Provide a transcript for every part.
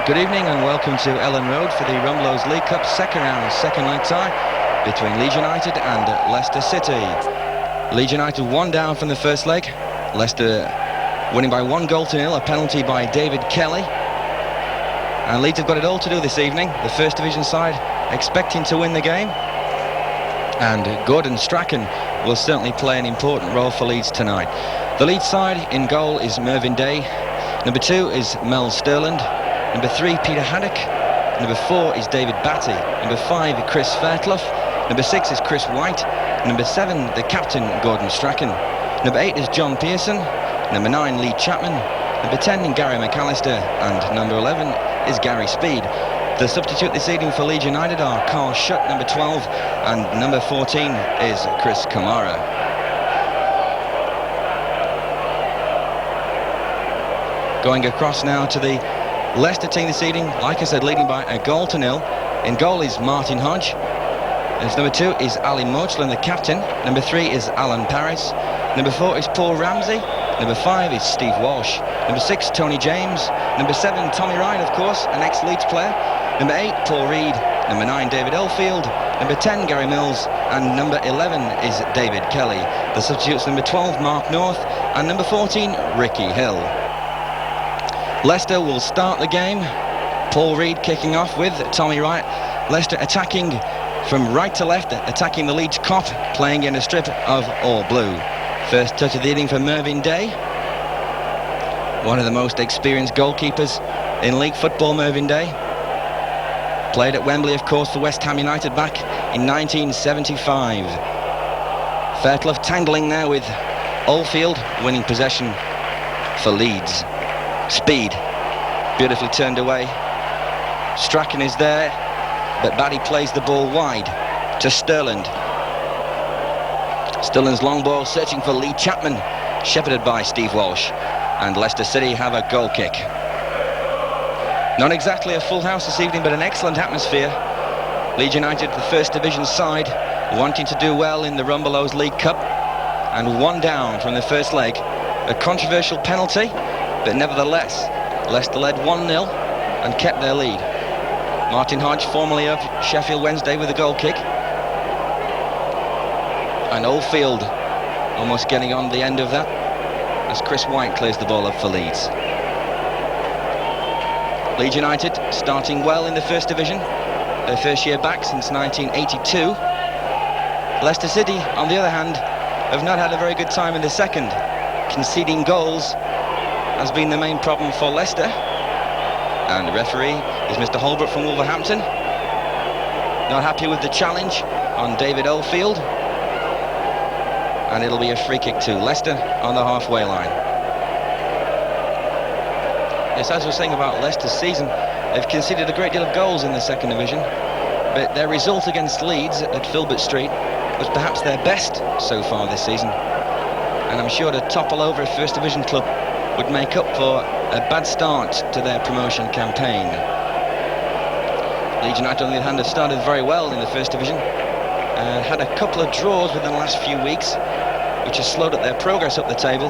Good evening and welcome to Ellen Road for the Rumbelows League Cup second round, second leg tie between Leeds United and Leicester City. Leeds United 1 down from the first leg. Leicester winning by 1-0, a penalty by David Kelly. And Leeds have got it all to do this evening. The first division side expecting to win the game. And Gordon Strachan will certainly play an important role for Leeds tonight. The Leeds side in goal is Mervyn Day. Number 2 is Mel Sterland. Number 3, Peter Haddock. Number 4 is David Batty. Number 5, Chris Fairclough. Number 6 is Chris White. Number 7, the captain, Gordon Strachan. Number 8 is John Pearson. Number 9, Lee Chapman. Number 10, Gary McAllister. And number 11 is Gary Speed. The substitute this evening for Leeds United are Carl Shutt, number 12, and number 14 is Chris Kamara. Going across now to the Leicester team this evening, like I said, leading by 1-0. In goal is Martin Hodge. As number 2 is Ali Morchland, the captain. Number 3 is Alan Paris. Number 4 is Paul Ramsey. Number 5 is Steve Walsh. Number 6, Tony James. Number 7, Tommy Ryan, of course, an ex-Leeds player. Number 8, Paul Reed. Number 9, David Elfield. Number 10, Gary Mills. And number 11 is David Kelly. The substitutes: number 12, Mark North. And number 14, Ricky Hill. Leicester will start the game. Paul Reed kicking off with Tommy Wright. Leicester attacking from right to left, attacking the Leeds Cop, playing in a strip of all blue. First touch of the inning for Mervyn Day. One of the most experienced goalkeepers in league football, Mervyn Day. Played at Wembley, of course, for West Ham United back in 1975. Fairclough tangling now with Oldfield, winning possession for Leeds. Speed, beautifully turned away. Strachan is there, but Batty plays the ball wide to Sterland. Sterland's long ball searching for Lee Chapman, shepherded by Steve Walsh. And Leicester City have a goal kick. Not exactly a full house this evening, but an excellent atmosphere. Leeds United, the first division side, wanting to do well in the Rumbelows League Cup. And 1 down from the first leg. A controversial penalty, but nevertheless, Leicester led 1-0 and kept their lead. Martin Hodge, formerly of Sheffield Wednesday, with a goal kick. And Oldfield almost getting on the end of that as Chris White clears the ball up for Leeds. Leeds United starting well in the first division, their first year back since 1982. Leicester City, on the other hand, have not had a very good time in the second. Conceding goals has been the main problem for Leicester. And the referee is Mr. Holbrook from Wolverhampton. Not happy with the challenge on David Oldfield. And it'll be a free kick to Leicester on the halfway line. Yes, as I was saying about Leicester's season, they've conceded a great deal of goals in the second division, but their result against Leeds at Filbert Street was perhaps their best so far this season. And I'm sure to topple over a first division club would make up for a bad start to their promotion campaign. Leeds United, on the other hand, have started very well in the first division. Had a couple of draws within the last few weeks, which has slowed up their progress up the table,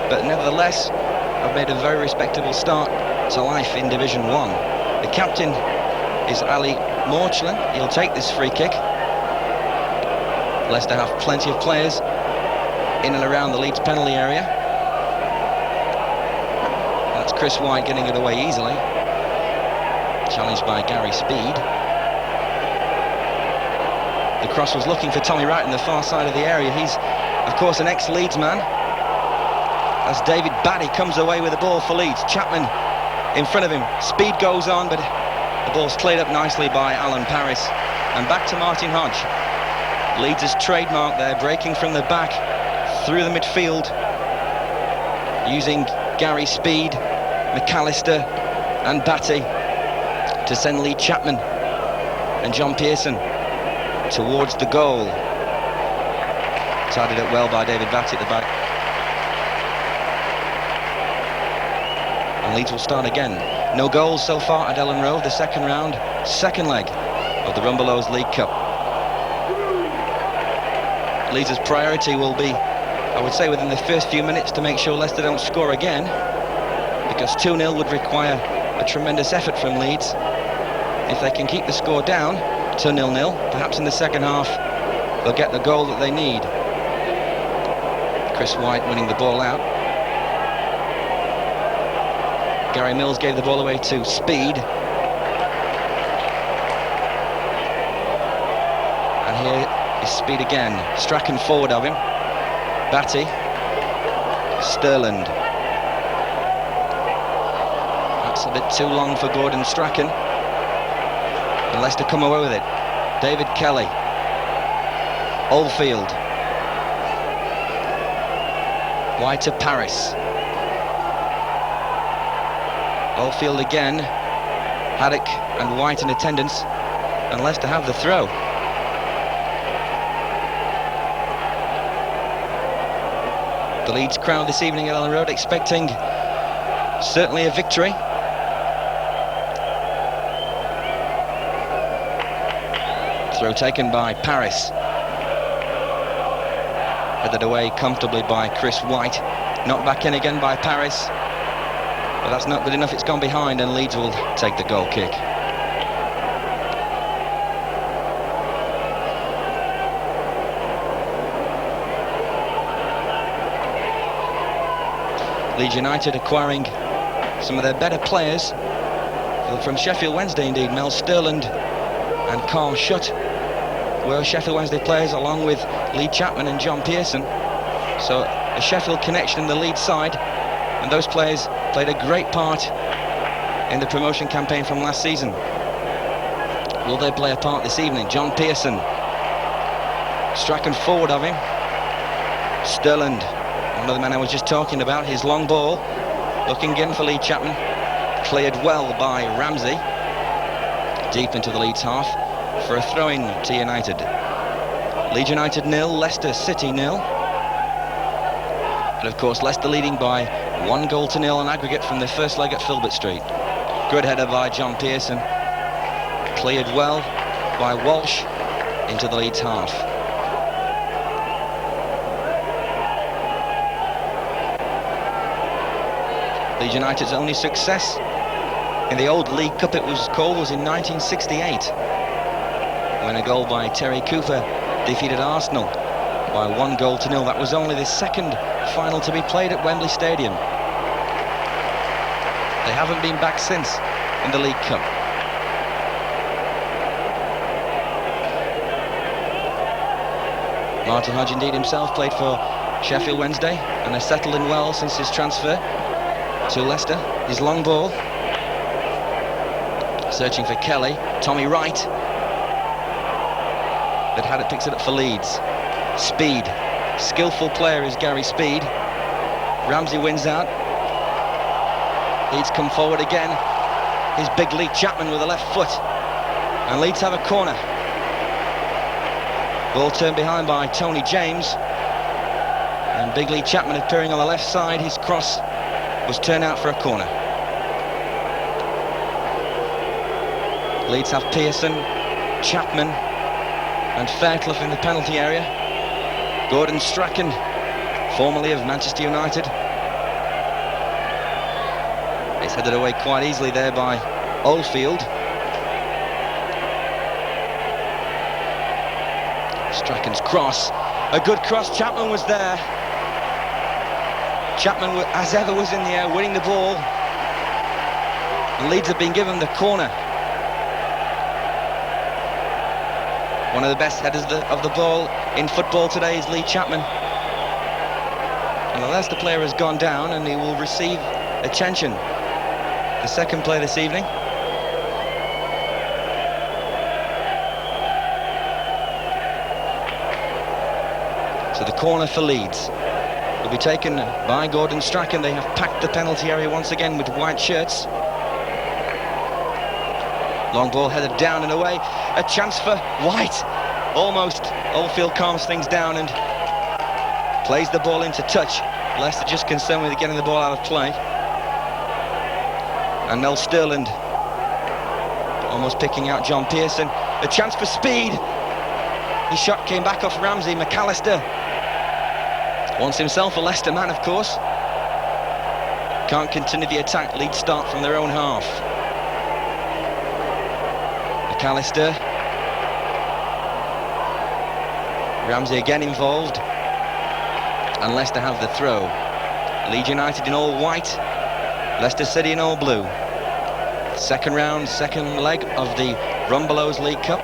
but nevertheless have made a very respectable start to life in Division 1. The captain is Ali Morchland. He'll take this free kick. Leicester have plenty of players in and around the Leeds penalty area. That's Chris White getting it away easily. Challenged by Gary Speed. The cross was looking for Tommy Wright on the far side of the area. He's, of course, an ex-Leeds man. As David Batty comes away with the ball for Leeds. Chapman in front of him. Speed goes on, but the ball's cleared up nicely by Alan Paris. And back to Martin Hodge. Leeds' is trademark there, breaking from the back through the midfield, using Gary Speed, McAllister and Batty to send Lee Chapman and John Pearson towards the goal. Tidied up well by David Batty at the back. And Leeds will start again. No goals so far at Ellen Road, the second round, second leg of the Rumbelows League Cup. Leeds' priority will be, I would say, within the first few minutes to make sure Leicester don't score again, because 2-0 would require a tremendous effort from Leeds. If they can keep the score down to 0-0, perhaps in the second half they'll get the goal that they need. Chris White winning the ball out. Gary Mills gave the ball away to Speed. And here is Speed again. Strachan forward of him. Batty. Sterland. That's a bit too long for Gordon Strachan. And Leicester come away with it. David Kelly. Oldfield. White to Paris. Oldfield again. Haddock and White in attendance. And Leicester have the throw. The Leeds crowd this evening at Ellen Road expecting certainly a victory. Throw taken by Paris. Headed away comfortably by Chris White. Knocked back in again by Paris. But that's not good enough. It's gone behind and Leeds will take the goal kick. Leeds United acquiring some of their better players from Sheffield Wednesday indeed. Mel Sterland and Carl Schutt were Sheffield Wednesday players along with Lee Chapman and John Pearson. So a Sheffield connection in the Leeds side, and those players played a great part in the promotion campaign from last season. Will they play a part this evening? John Pearson. Strachan forward of him. Sterland, one of the men I was just talking about, his long ball. Looking in for Lee Chapman. Cleared well by Ramsey. Deep into the Leeds half for a throw-in to United. Leeds United 0, Leicester City 0. And of course Leicester leading by 1-0 on aggregate from the first leg at Filbert Street. Good header by John Pearson. Cleared well by Walsh into the Leeds half. Leeds United's only success in the old League Cup, it was called, was in 1968, when a goal by Terry Cooper defeated Arsenal by 1-0. That was only the second final to be played at Wembley Stadium. They haven't been back since in the League Cup. Martin Hodge indeed himself played for Sheffield Wednesday and has settled in well since his transfer to Leicester. His long ball. Searching for Kelly. Tommy Wright. But Haddock picks it up for Leeds. Speed. Skillful player is Gary Speed. Ramsey wins out. Leeds come forward again. Here's big Lee Chapman with a left foot. And Leeds have a corner. Ball turned behind by Tony James. And big Lee Chapman appearing on the left side. His cross was turned out for a corner. Leeds have Pearson, Chapman and Fairclough in the penalty area. Gordon Strachan, formerly of Manchester United. It's headed away quite easily there by Oldfield. Strachan's cross, a good cross. Chapman was there. Chapman, as ever, was in the air, winning the ball. And Leeds have been given the corner. One of the best headers of the ball in football today is Lee Chapman. And the Leicester player has gone down and he will receive attention. The second player this evening. So the corner for Leeds will be taken by Gordon Strachan. They have packed the penalty area once again with white shirts. Long ball headed down and away. A chance for White. Almost. Oldfield calms things down and plays the ball into touch. Leicester just concerned with getting the ball out of play. And Mel Sterland almost picking out John Pearson. A chance for Speed. His shot came back off Ramsey. McAllister wants himself a Leicester man, of course. Can't continue the attack. Leeds start from their own half. McAllister. Ramsey again involved. And Leicester have the throw. Leeds United in all white. Leicester City in all blue. Second round, second leg of the Rumbelows League Cup.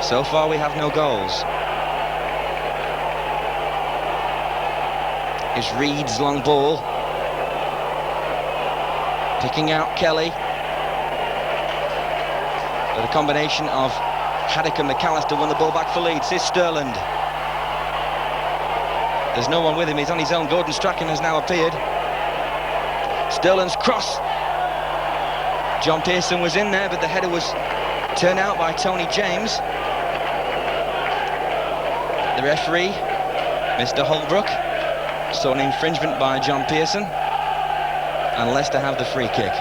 So far we have no goals. Is Reed's long ball. Picking out Kelly. But a combination of Haddock and McAllister won the ball back for Leeds. Here's Sterland. There's no one with him, he's on his own. Gordon Strachan has now appeared. Sterland's cross. John Pearson was in there, but the header was turned out by Tony James. The referee, Mr. Holbrook, saw an infringement by John Pearson, and Leicester have the free kick.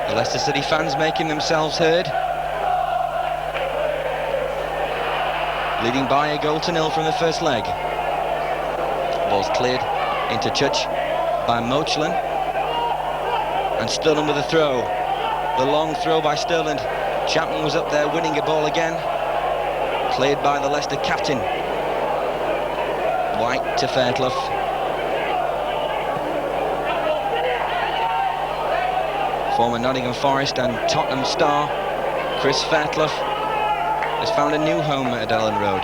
The Leicester City fans making themselves heard, leading by a 0-0 from the first leg. Ball's cleared into touch by Mochlin, and Sterland with a throw. The long throw by Sterland. Chapman was up there winning a ball again. Cleared by the Leicester captain. White to Fairclough. Former Nottingham Forest and Tottenham star Chris Fairclough has found a new home at Ellen Road.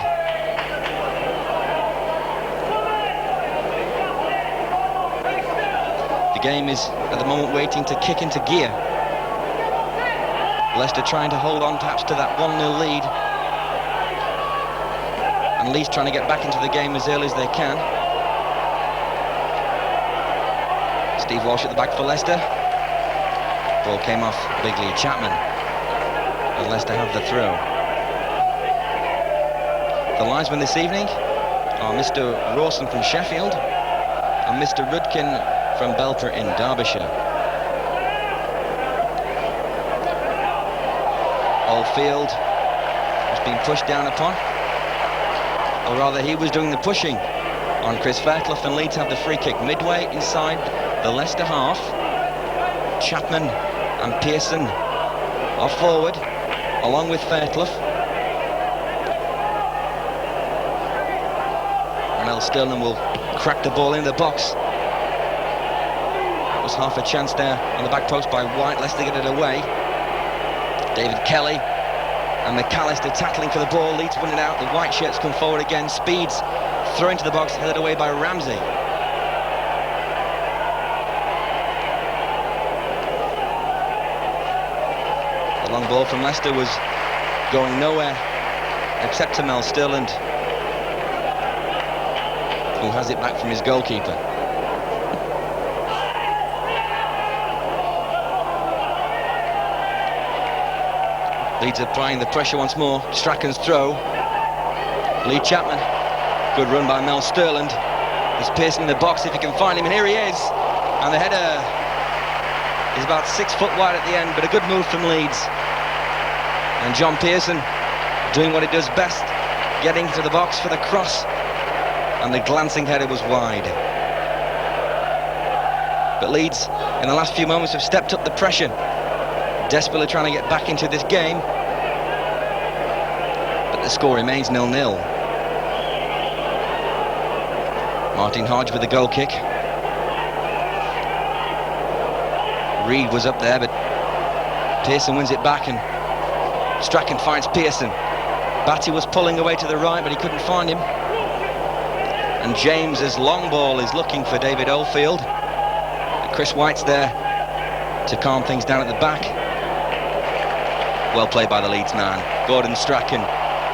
The game is at the moment waiting to kick into gear. Leicester trying to hold on perhaps to that 1-0 lead, and Leeds trying to get back into the game as early as they can. Steve Walsh at the back for Leicester. Ball came off Bigley Chapman, and Leicester have the throw. The linesmen this evening are Mr. Rawson from Sheffield and Mr. Rudkin from Belper in Derbyshire. Oldfield was being pushed down upon, or rather he was doing the pushing on Chris Fairclough, and Leeds have the free kick midway inside the Leicester half. Chapman and Pearson are forward along with Fairclough. Mel Sterling will crack the ball in the box. That was half a chance there on the back post by White. Leicester get it away. David Kelly and McAllister tackling for the ball. Leeds win it out. The white shirts come forward again. Speeds throw into the box, headed away by Ramsey. The long ball from Leicester was going nowhere except to Mel Sterland, who has it back from his goalkeeper. Leeds applying the pressure once more. Strachan's throw. Lee Chapman. Good run by Mel Sterland. There's Pearson in the box if he can find him, and here he is. And the header is about 6 foot wide at the end, but a good move from Leeds. And John Pearson doing what he does best, getting to the box for the cross. And the glancing header was wide. But Leeds, in the last few moments, have stepped up the pressure, desperately trying to get back into this game. But the score remains 0-0. Martin Hodge with the goal kick. Reed was up there, but Pearson wins it back, and Strachan finds Pearson. Batty was pulling away to the right, but he couldn't find him. And James's long ball is looking for David Oldfield. Chris White's there to calm things down at the back. Well played by the Leeds man. Gordon Strachan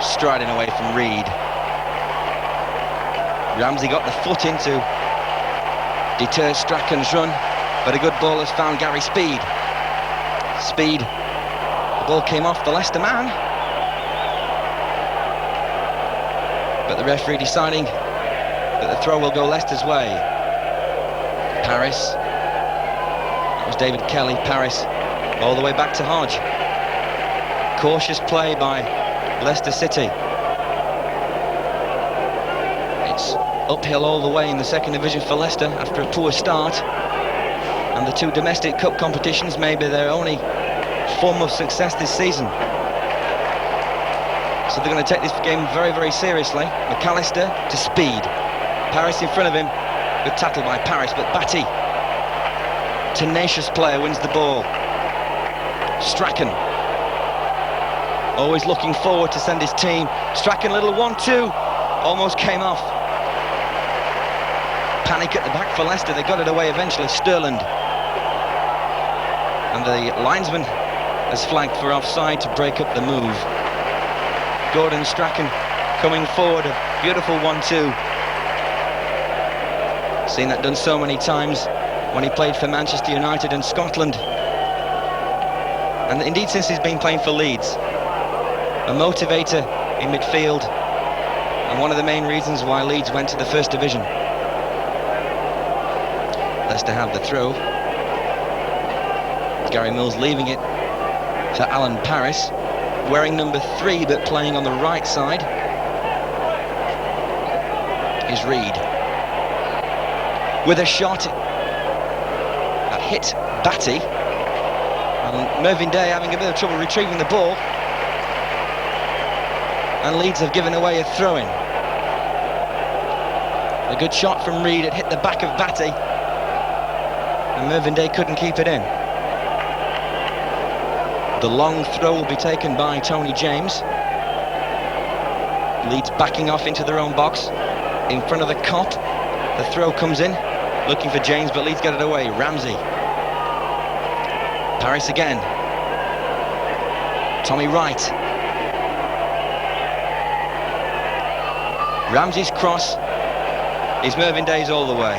striding away from Reed. Ramsey got the foot in to deter Strachan's run, but a good ball has found Gary Speed. Speed, the ball came off the Leicester man, but the referee deciding that the throw will go Leicester's way. Paris, that was David Kelly. Paris all the way back to Hodge. Cautious play by Leicester City. It's uphill all the way in the second division for Leicester after a poor start. And the two domestic cup competitions may be their only form of success this season. So they're going to take this game very, very seriously. McAllister to speed. Paris in front of him. Good tackle by Paris, but Batty, tenacious player, wins the ball. Strachan, always looking forward to send his team. Strachan, little 1-2, almost came off. Panic at the back for Leicester. They got it away eventually. Sterland, and the linesman has flagged for offside to break up the move. Gordon Strachan coming forward, a beautiful 1-2. Seen that done so many times when he played for Manchester United and Scotland, and indeed since he's been playing for Leeds. A motivator in midfield, and one of the main reasons why Leeds went to the first division. Leicester have the throw. Gary Mills leaving it for Alan Paris, wearing number 3 but playing on the right side is Reed, with a shot that hit Batty, and Mervyn Day having a bit of trouble retrieving the ball, and Leeds have given away a throw-in. A good shot from Reed, it hit the back of Batty, and Mervyn Day couldn't keep it in. The long throw will be taken by Tony James. Leeds backing off into their own box in front of the Kop. The throw comes in, looking for James, but Leeds get it away. Ramsey. Paris again. Tommy Wright. Ramsey's cross is Mervyn Day's all the way.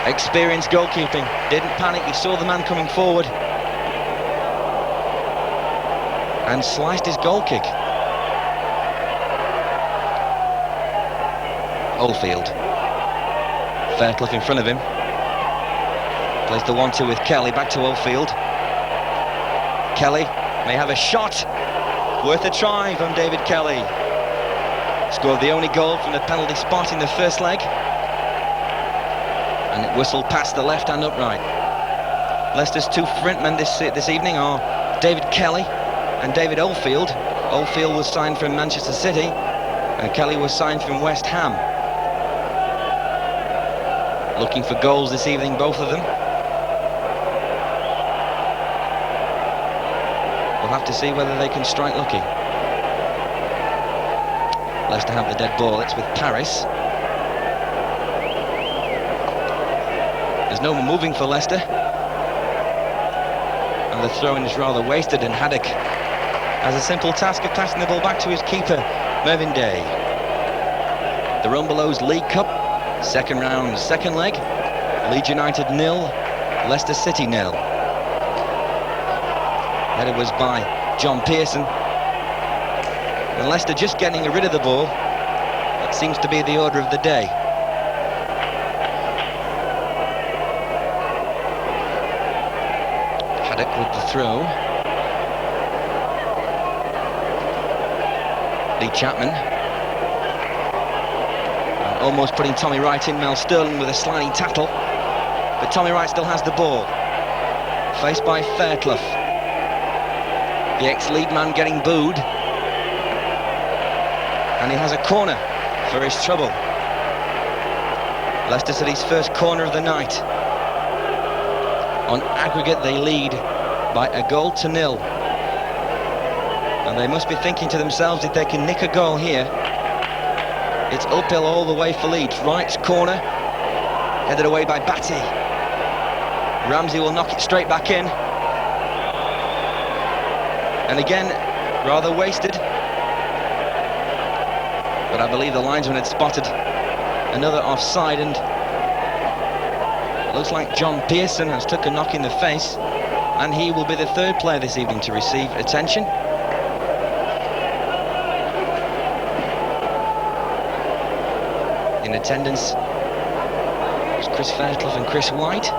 Experienced goalkeeping. Didn't panic, he saw the man coming forward and sliced his goal kick. Oldfield. Fairclough in front of him. Plays the 1-2 with Kelly, back to Oldfield. Kelly may have a shot. Worth a try from David Kelly. Scored the only goal from the penalty spot in the first leg. And it whistled past the left-hand upright. Leicester's two front men this evening are David Kelly and David Oldfield. Oldfield was signed from Manchester City and Kelly was signed from West Ham. Looking for goals this evening, both of them. We'll have to see whether they can strike lucky. Leicester have the dead ball, it's with Paris. There's no moving for Leicester. And the throw-in is rather wasted, and Haddock has a simple task of passing the ball back to his keeper, Mervyn Day. The Rumbelows League Cup, second round, second leg. Leeds United 0, Leicester City 0. Header was by John Pearson. And Leicester just getting rid of the ball. That seems to be the order of the day. Haddock with the throw. Lee Chapman. And almost putting Tommy Wright in. Mel Sterling with a sliding tackle. But Tommy Wright still has the ball. Faced by Fairclough. The ex-League man getting booed. And he has a corner for his trouble. Leicester City's first corner of the night. On aggregate, they lead by 1-0. And they must be thinking to themselves, if they can nick a goal here, it's uphill all the way for Leeds. Wright's corner, headed away by Batty. Ramsey will knock it straight back in. And again, rather wasted. But I believe the linesman had spotted another offside, and it looks like John Pearson has took a knock in the face, and he will be the third player this evening to receive attention. In attendance is Chris Fairclough and Chris White.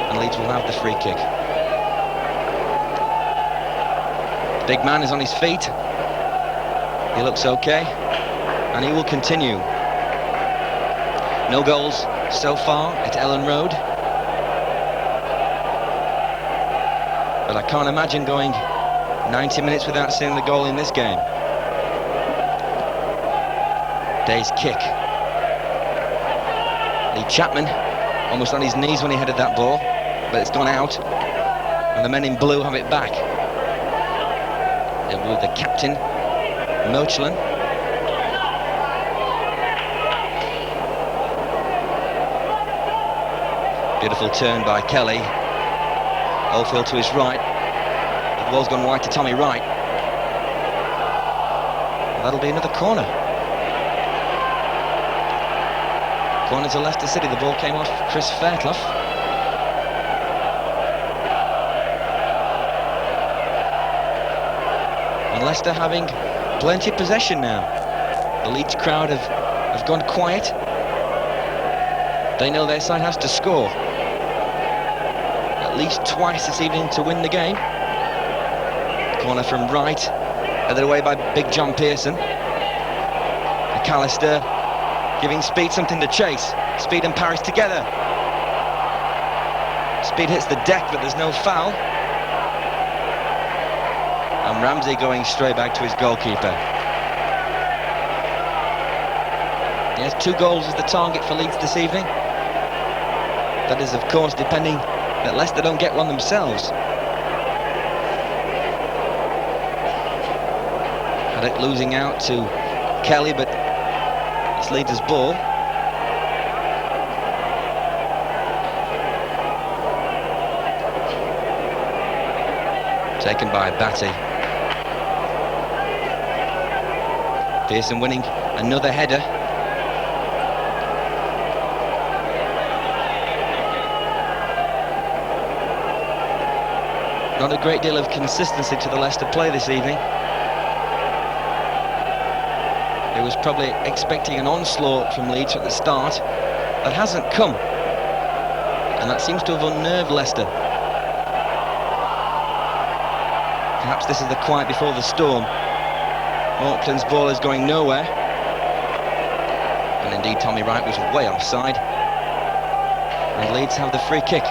And Leeds will have the free kick. Big man is on his feet. He looks okay, and he will continue. No goals so far at Ellen Road, but I can't imagine going 90 minutes without seeing the goal in this game. Day's kick. Lee Chapman almost on his knees when he headed that ball, but it's gone out, and the men in blue have it back. With the captain, Mochlin. Beautiful turn by Kelly. Oldfield to his right. The ball's gone wide to Tommy Wright. And that'll be another corner. Corner to Leicester City. The ball came off Chris Fairclough. And Leicester having plenty of possession now. The Leeds crowd have gone quiet. They know their side has to score at least twice this evening to win the game. Corner from Wright, headed away by Big John Pearson. McAllister giving Speed something to chase. Speed and Paris together. Speed hits the deck, but there's no foul. And Ramsey going straight back to his goalkeeper. Yes, 2 goals is the target for Leeds this evening. That is, of course, depending that Leicester don't get one themselves. Had it losing out to Kelly, but it's Leeds' ball. Taken by Batty. Pearson winning another header. Not a great deal of consistency to the Leicester play this evening. It was probably expecting an onslaught from Leeds at the start. That hasn't come, and that seems to have unnerved Leicester. Perhaps this is the quiet before the storm. Auckland's ball is going nowhere. And indeed, Tommy Wright was way offside. And Leeds have the free kick.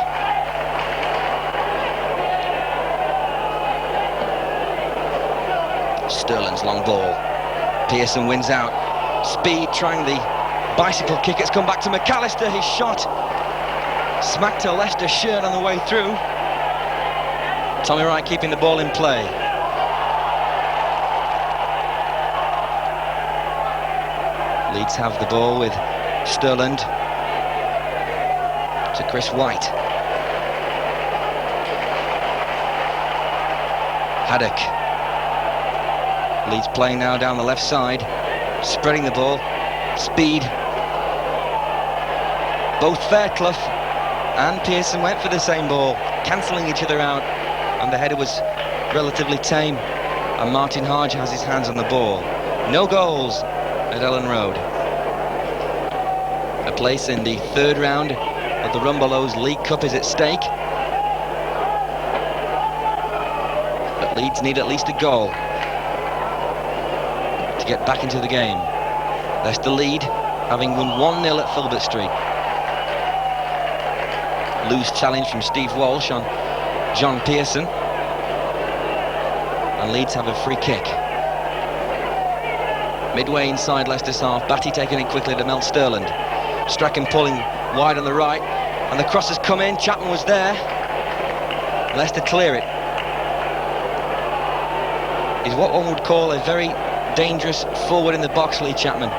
Sterling's long ball. Pearson wins out. Speed trying the bicycle kick. It's come back to McAllister. His shot smacked a Leicester shirt on the way through. Tommy Wright keeping the ball in play. Leeds have the ball with Sterling to Chris White. Haddock. Leeds playing now down the left side, spreading the ball. Speed. Both Fairclough and Pearson went for the same ball, cancelling each other out, and the header was relatively tame, and Martin Hodge has his hands on the ball. No goals at Ellen Road. A place in the 3rd round of the Rumbelows League Cup is at stake, but Leeds need at least a goal to get back into the game. Leicester lead, having won 1-0 at Filbert Street. Loose challenge from Steve Walsh on John Pearson, and Leeds have a free kick. Midway inside Leicester's half, Batty taking it quickly to Mel Sterland. Strachan pulling wide on the right, and the cross has come in. Chapman was there. Leicester clear it. He's what one would call a very dangerous forward in the box, Lee Chapman.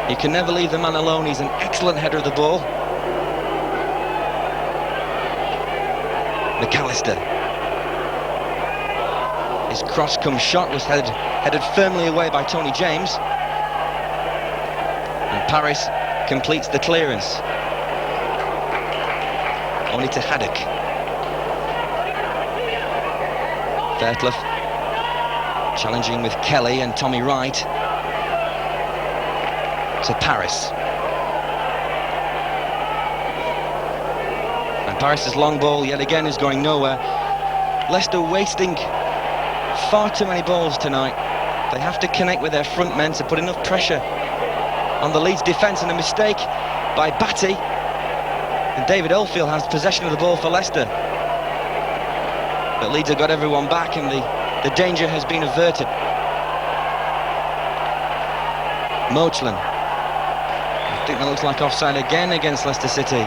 You can never leave the man alone. He's an excellent header of the ball. McAllister. His cross come shot was headed firmly away by Tony James. And Paris completes the clearance. Only to Haddock. Fairclough challenging with Kelly and Tommy Wright. To Paris. And Paris's long ball yet again is going nowhere. Leicester wasting far too many balls tonight. They have to connect with their front men to put enough pressure on the Leeds defence, and a mistake by Batty. And David Oldfield has possession of the ball for Leicester. But Leeds have got everyone back, and the danger has been averted. Mochlin. I think that looks like offside again against Leicester City.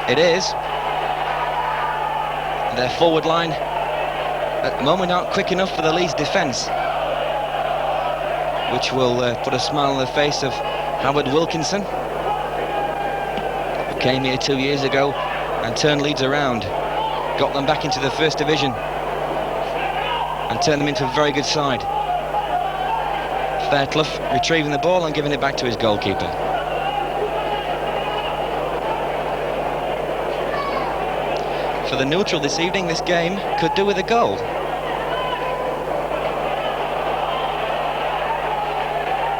It is. Their forward line at the moment aren't quick enough for the Leeds defence, which will put a smile on the face of Howard Wilkinson, who came here 2 years ago and turned Leeds around, got them back into the First Division and turned them into a very good side. Fairclough retrieving the ball and giving it back to his goalkeeper. For the neutral this evening, this game could do with a goal.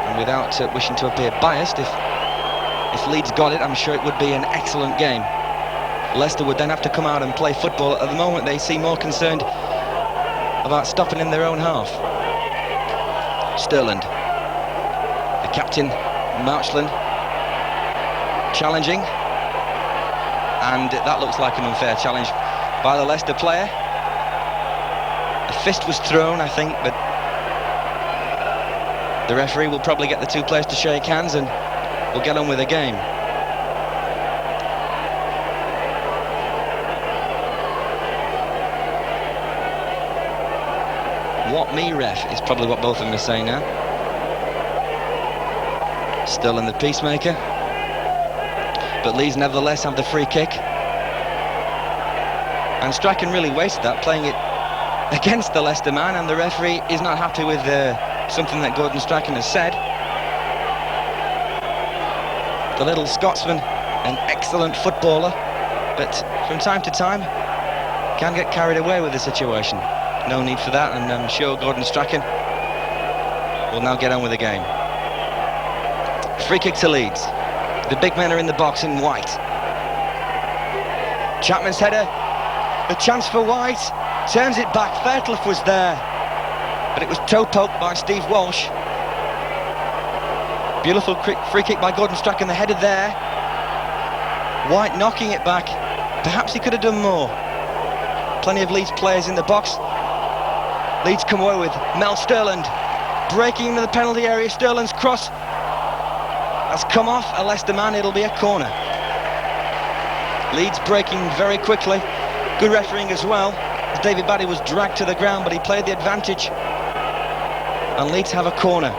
And without wishing to appear biased, if Leeds got it, I'm sure it would be an excellent game. Leicester would then have to come out and play football. At the moment, they seem more concerned about stopping in their own half. Sterland, the captain, Marchland, challenging. And that looks like an unfair challenge by the Leicester player. A fist was thrown, I think, but the referee will probably get the two players to shake hands and we'll get on with the game. What me, ref, is probably what both of them are saying now. Still in the peacemaker. But Leeds nevertheless have the free kick. And Strachan really wasted that, playing it against the Leicester man, and the referee is not happy with something that Gordon Strachan has said. The little Scotsman, an excellent footballer, but from time to time can get carried away with the situation. No need for that, and I'm sure Gordon Strachan will now get on with the game. Free kick to Leeds. The big men are in the box in white. Chapman's header, the chance for White, turns it back. Fairclough was there, but it was toe poked by Steve Walsh. Beautiful free kick by Gordon Strachan, the header there. White knocking it back. Perhaps he could have done more. Plenty of Leeds players in the box. Leeds come away with Mel Sterland breaking into the penalty area. Sterland's cross has come off a Leicester man. It'll be a corner. Leeds breaking very quickly. Good refereeing as well. David Batty was dragged to the ground, but he played the advantage. And Leeds have a corner.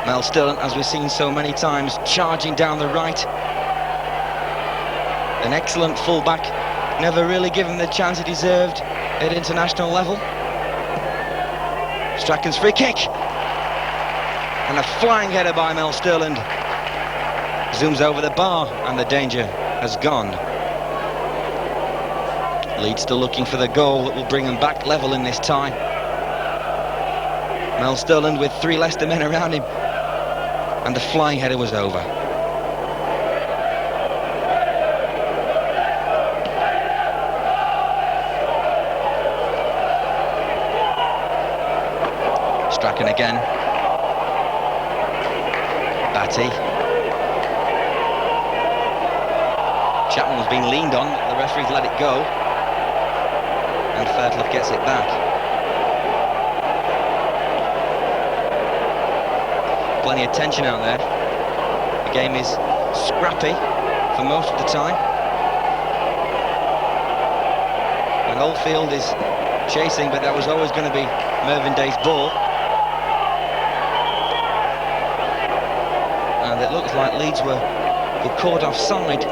Mel Sterland, as we've seen so many times, charging down the right. An excellent fullback, never really given the chance he deserved at international level. Strachan's free kick. And a flying header by Mel Sterland. Zooms over the bar and the danger has gone. Leeds still looking for the goal that will bring them back level in this tie. Mel Sterland with three Leicester men around him. And the flying header was over. Strachan again. Batty. Chapman was being leaned on, the referee's let it go. And Fairclough gets it back. Plenty of tension out there. The game is scrappy for most of the time. And Oldfield is chasing, but that was always going to be Mervyn Day's ball. And it looks like Leeds were caught offside.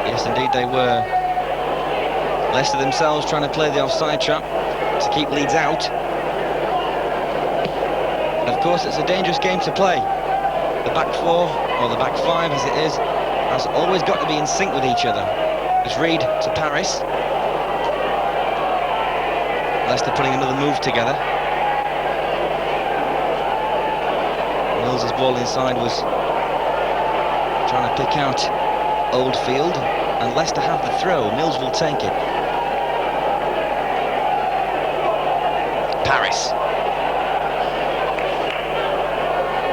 Yes, indeed they were. Leicester themselves trying to play the offside trap to keep Leeds out. And of course, it's a dangerous game to play. The back four, or the back five as it is, has always got to be in sync with each other. It's Reid to Paris. Leicester putting another move together. Mills's ball inside was trying to pick out Oldfield, and Leicester have the throw. Mills will take it. Paris.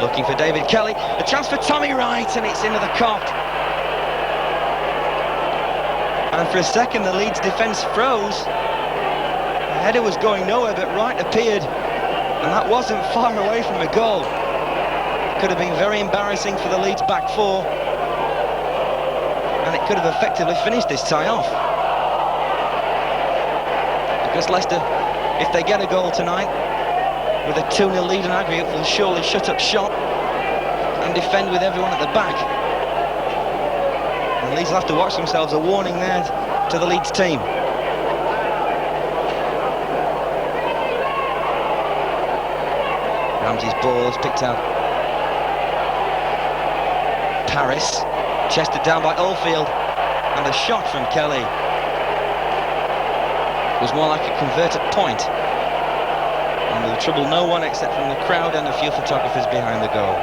Looking for David Kelly. A chance for Tommy Wright, and it's into the cop. And for a second, the Leeds defence froze. The header was going nowhere, but Wright appeared, and that wasn't far away from a goal. Could have been very embarrassing for the Leeds back four, and it could have effectively finished this tie off. Because Leicester, if they get a goal tonight, with a 2-0 lead in aggregate, will surely shut up shop and defend with everyone at the back. And Leeds will have to watch themselves. A warning there to the Leeds team. Ramsey's ball is picked out. Paris, chested down by Oldfield, and a shot from Kelly was more like a converted point, and will trouble no one except from the crowd and a few photographers behind the goal.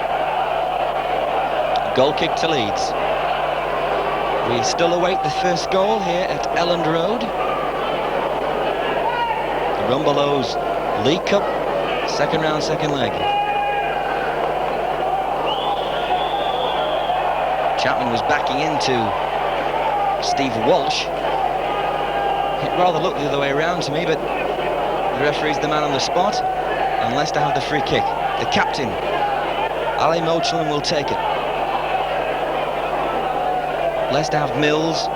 Goal kick to Leeds. We still await the first goal here at Elland Road. The Rumbelows League Cup, second round, second leg. Chapman was backing into Steve Walsh. It rather looked the other way around to me, but the referee's the man on the spot, and Leicester have the free kick. The captain, Ali Mochlin, will take it. Leicester have Mills,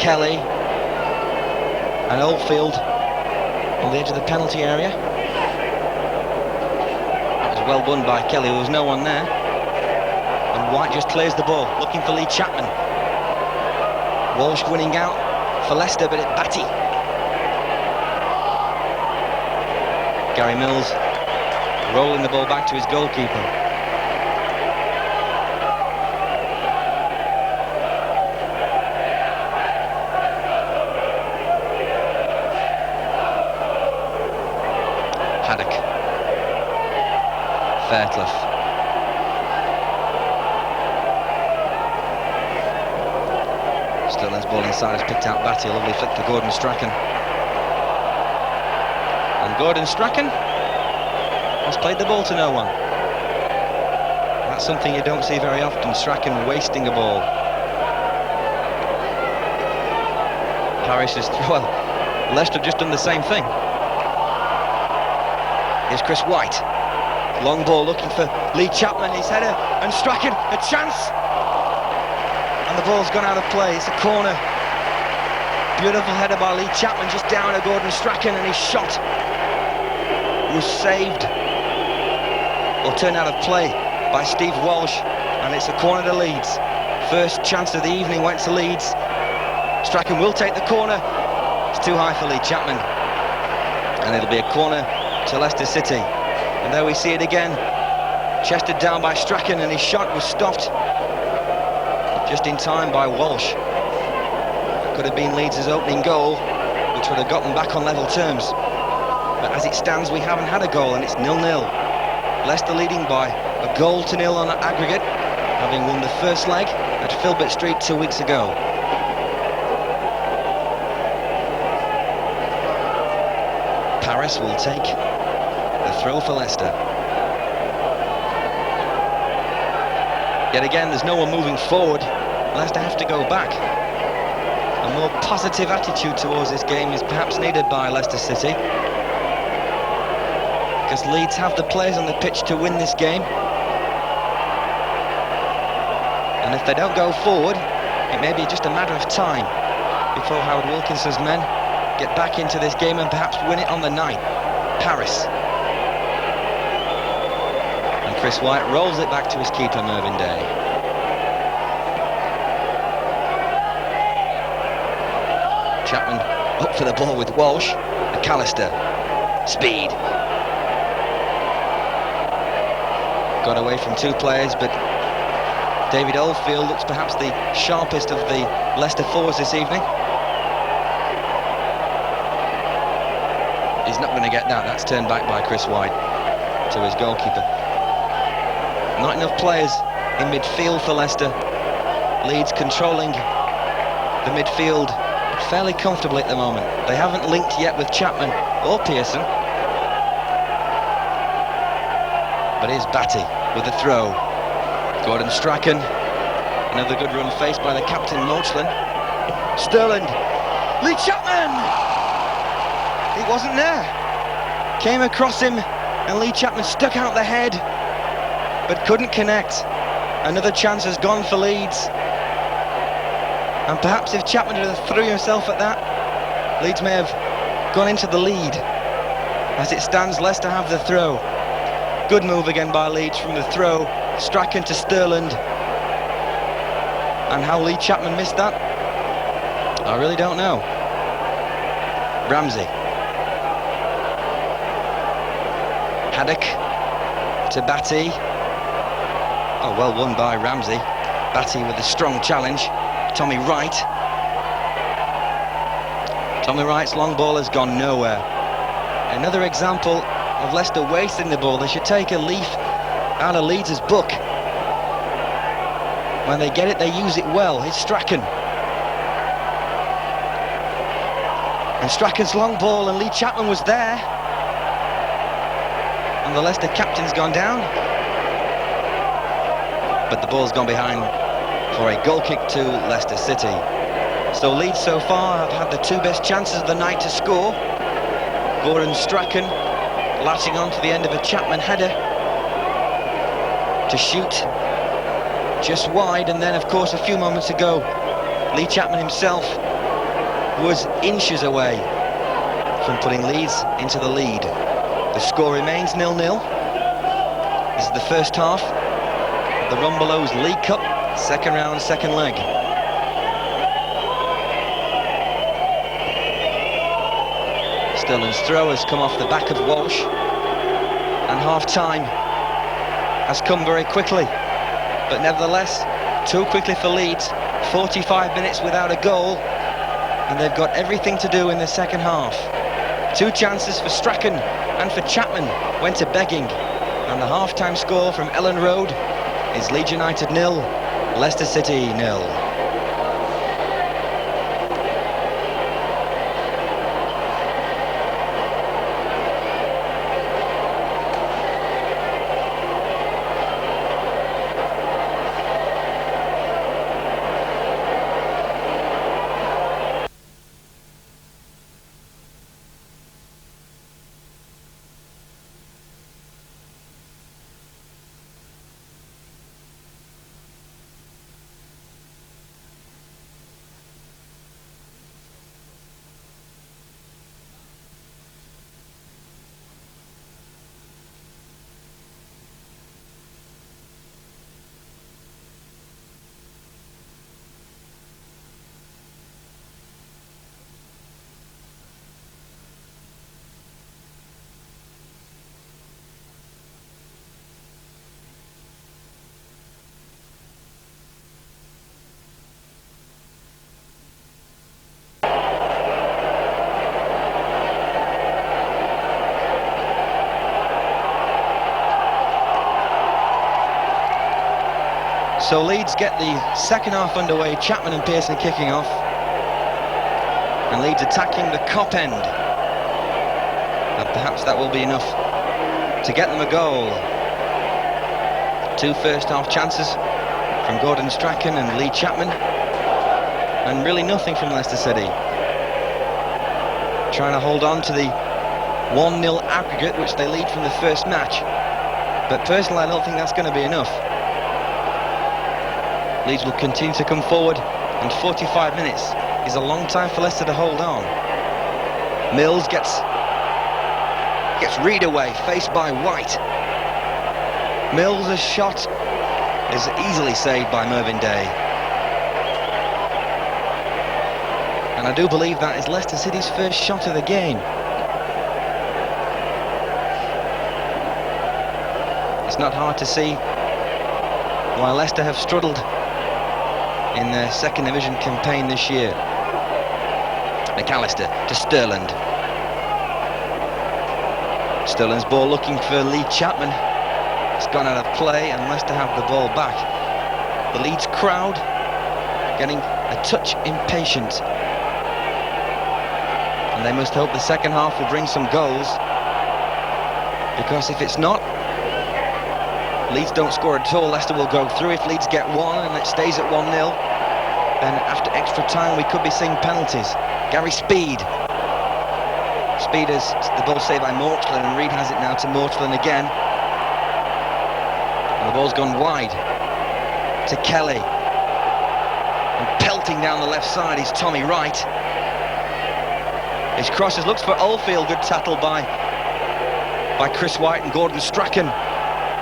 Kelly, and Oldfield on the edge of the penalty area. That was well won by Kelly. There was no one there. And White just clears the ball, looking for Lee Chapman. Walsh winning out for Leicester, but at Batty. Gary Mills rolling the ball back to his goalkeeper. Haddock. Fairclough. Sterling's ball inside has picked out Batty. A lovely flick for Gordon Strachan. And Gordon Strachan has played the ball to no one. That's something you don't see very often. Strachan wasting a ball. Paris is, well, Leicester have just done the same thing. Here's Chris White. Long ball looking for Lee Chapman. His header, and Strachan, a chance. And the ball's gone out of play. It's a corner. Beautiful header by Lee Chapman, just down at Gordon Strachan, and his shot was saved, or turned out of play, by Steve Walsh, and it's a corner to Leeds. First chance of the evening went to Leeds. Strachan will take the corner. It's too high for Lee Chapman, and it'll be a corner to Leicester City. And there we see it again, chested down by Strachan, and his shot was stopped just in time by Walsh. That could have been Leeds' opening goal, which would have got them back on level terms. But as it stands, we haven't had a goal, and it's 0-0. Leicester leading by a goal to nil on aggregate, having won the first leg at Filbert Street 2 weeks ago. Paris will take the throw for Leicester. Yet again, there's no one moving forward. Leicester have to go back. A more positive attitude towards this game is perhaps needed by Leicester City, because Leeds have the players on the pitch to win this game. And if they don't go forward, it may be just a matter of time before Howard Wilkinson's men get back into this game and perhaps win it on the night. Paris. And Chris White rolls it back to his keeper, Mervyn Day. Chapman up for the ball with Walsh. McAllister. Speed. Got away from two players, but David Oldfield looks perhaps the sharpest of the Leicester forwards this evening. He's not going to get that. That's turned back by Chris White to his goalkeeper. Not enough players in midfield for Leicester Leeds controlling the midfield fairly comfortably at the moment. They haven't linked yet with Chapman or Pearson. But here's Batty with the throw. Gordon Strachan. Another good run faced by the captain, Mochlin. Sterland. Lee Chapman! He wasn't there. Came across him, and Lee Chapman stuck out the head, but couldn't connect. Another chance has gone for Leeds. And perhaps if Chapman had threw himself at that, Leeds may have gone into the lead. As it stands, Leicester have the throw. Good move again by Leeds from the throw. Strachan to Sterland. And how Lee Chapman missed that, I really don't know. Ramsey. Haddock to Batty. Oh, well won by Ramsey. Batty with a strong challenge. Tommy Wright. Tommy Wright's long ball has gone nowhere. Another example of Leicester wasting the ball. They should take a leaf out of Leeds' book. When they get it, they use it well. It's Strachan. And Strachan's long ball, and Lee Chapman was there. And the Leicester captain's gone down. But the ball's gone behind for a goal kick to Leicester City. So Leeds so far have had the two best chances of the night to score. Gordon Strachan latching on to the end of a Chapman header to shoot just wide, and then of course a few moments ago Lee Chapman himself was inches away from putting Leeds into the lead. The score remains 0-0. This is the first half of the Rumbelows League Cup, second round, second leg. Sterling's throw has come off the back of Walsh, and half-time has come very quickly, but nevertheless too quickly for Leeds. 45 minutes without a goal, and they've got everything to do in the second half. Two chances for Strachan and for Chapman went to begging, and the half-time score from Ellen Road is Leeds United 0, Leicester City 0. So Leeds get the second half underway, Chapman and Pearson kicking off, and Leeds attacking the Kop end, and perhaps that will be enough to get them a goal. Two first half chances from Gordon Strachan and Lee Chapman, and really nothing from Leicester City. Trying to hold on to the 1-0 aggregate which they lead from the first match, but personally I don't think that's going to be enough. Leeds will continue to come forward, and 45 minutes is a long time for Leicester to hold on. Mills gets Reed away, faced by White. Mills' shot is easily saved by Mervyn Day. And I do believe that is Leicester City's first shot of the game. It's not hard to see why Leicester have struggled in their second division campaign this year. McAllister to Sterland. Sterland's ball looking for Lee Chapman. It's gone out of play, and Leicester have the ball back. The Leeds crowd getting a touch impatient. And they must hope the second half will bring some goals, because if it's not, Leeds don't score at all, Leicester will go through. If Leeds get one and it stays at 1-0, then after extra time we could be seeing penalties. Gary Speed has the ball saved by Mortland, and Reid has it now to Mortland again. And the ball's gone wide to Kelly. And pelting down the left side is Tommy Wright. His crosses, looks for Oldfield, good tackle by Chris White, and Gordon Strachan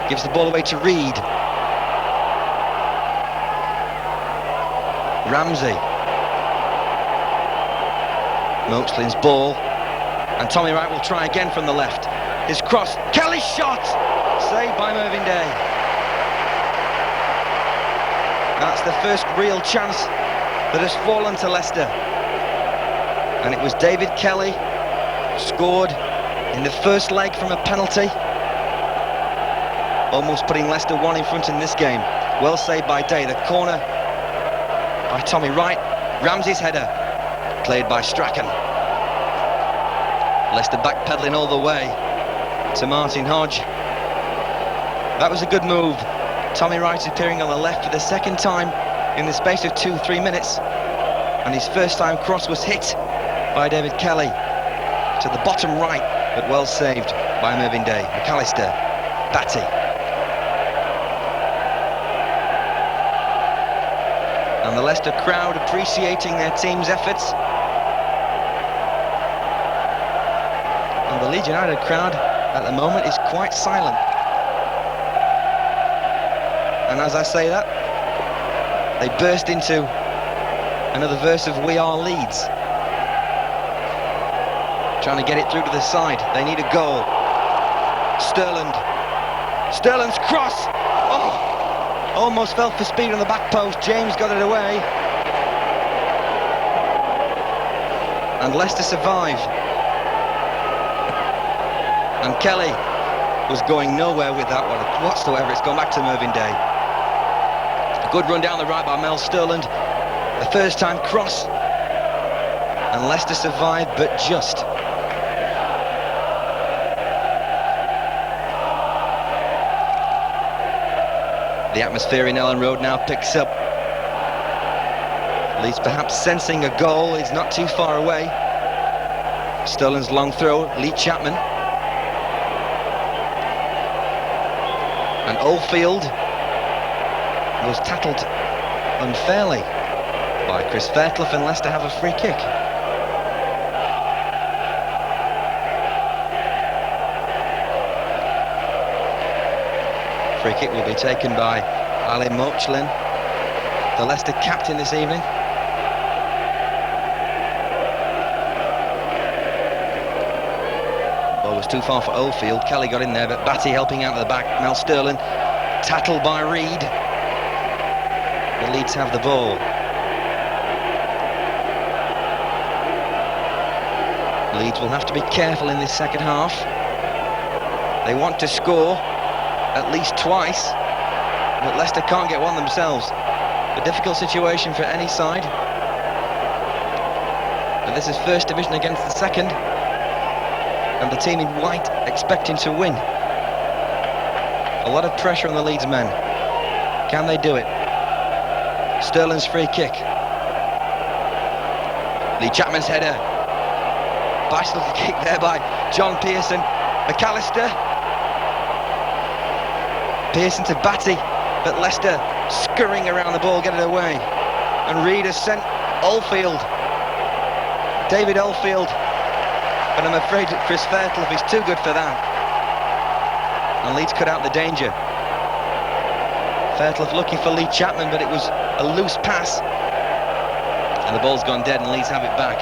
gives the ball away to Reid. Ramsey. Moachlin's ball, and Tommy Wright will try again from the left. His cross, Kelly's shot, saved by Mervyn Day. That's the first real chance that has fallen to Leicester, and it was David Kelly scored in the first leg from a penalty, almost putting Leicester 1 in front in this game. Well saved by Day. The corner by Tommy Wright. Ramsey's header played by Strachan. Leicester backpedaling all the way to Martin Hodge. That was a good move. Tommy Wright appearing on the left for the second time in the space of 2-3 minutes, and his first time cross was hit by David Kelly to the bottom right, but well saved by Mervyn Day. McAllister, Batty. And the Leicester crowd appreciating their team's efforts. And the Leeds United crowd at the moment is quite silent. And as I say that, they burst into another verse of We Are Leeds, trying to get it through to the side. They need a goal. Sterland's cross. Oh, almost fell for speed on the back post. James got it away, and Leicester survive. And Kelly was going nowhere with that one whatsoever. It's gone back to Mervyn Day. A good run down the right by Mel Sterland. The first time cross, and Leicester survived, but just. The atmosphere in Ellen Road now picks up. Leeds perhaps sensing a goal. It's not too far away. Sterling's long throw, Lee Chapman. And Oldfield was tackled unfairly by Chris Fairclough, and Leicester have a free kick. Free kick will be taken by Ali Moachlin, the Leicester captain this evening. Ball was too far for Oldfield. Kelly got in there, but Batty helping out at the back. Mel Sterling tackled by Reid. The Leeds have the ball. Leeds will have to be careful in this second half. They want to score at least twice, but Leicester can't get one themselves. A difficult situation for any side. But this is first division against the second, and the team in white expecting to win. A lot of pressure on the Leeds men. Can they do it? Sterling's free kick. Lee Chapman's header. Bicycle kick there by John Pearson. McAllister. Pearson to Batty, but Leicester scurrying around the ball, get it away. And Reid has sent Oldfield. David Oldfield. But I'm afraid that Chris Fairclough is too good for that. And Leeds cut out the danger. Fairclough looking for Lee Chapman, but it was a loose pass. And the ball's gone dead, and Leeds have it back.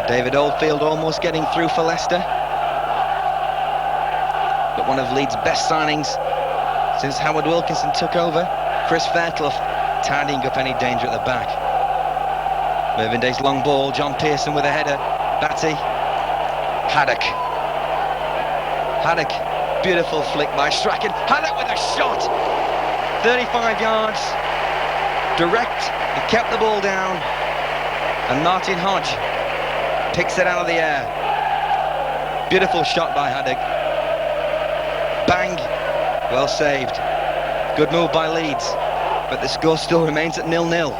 David Oldfield almost getting through for Leicester. But one of Leeds' best signings since Howard Wilkinson took over. Chris Fairclough tidying up any danger at the back. Mervyn Day's long ball, John Pearson with a header. Batty. Haddock, beautiful flick by Strachan. Haddock with a shot. 35 yards, direct, he kept the ball down, and Martin Hodge picks it out of the air. Beautiful shot by Haddock. Bang, well saved. Good move by Leeds, but the score still remains at 0-0.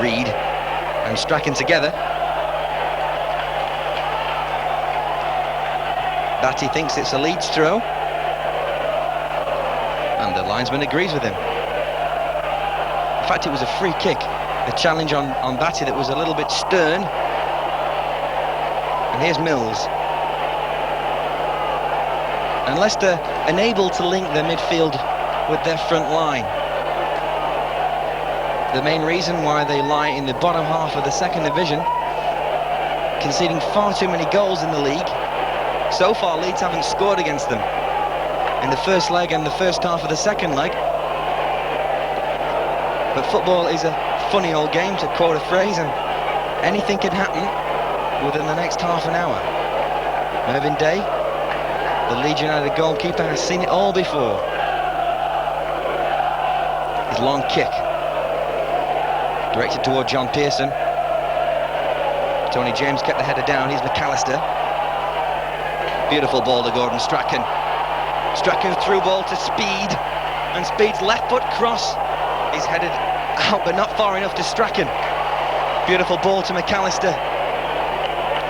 Reed and Strachan together. Batty thinks it's a Leeds throw, and the linesman agrees with him. In fact, it was a free kick, a challenge on Batty that was a little bit stern. And here's Mills. And Leicester unable to link their midfield with their front line. The main reason why they lie in the bottom half of the second division, conceding far too many goals in the league. So far, Leeds haven't scored against them in the first leg and the first half of the second leg. But football is a funny old game, to quote a phrase, and anything can happen within the next half an hour. Mervyn Day, the Leeds United goalkeeper, has seen it all before. His long kick, directed toward John Pearson. Tony James kept the header down. Here's McAllister. Beautiful ball to Gordon Strachan. Strachan through ball to Speed, and Speed's left foot cross is headed out, but not far enough to Strachan. Beautiful ball to McAllister.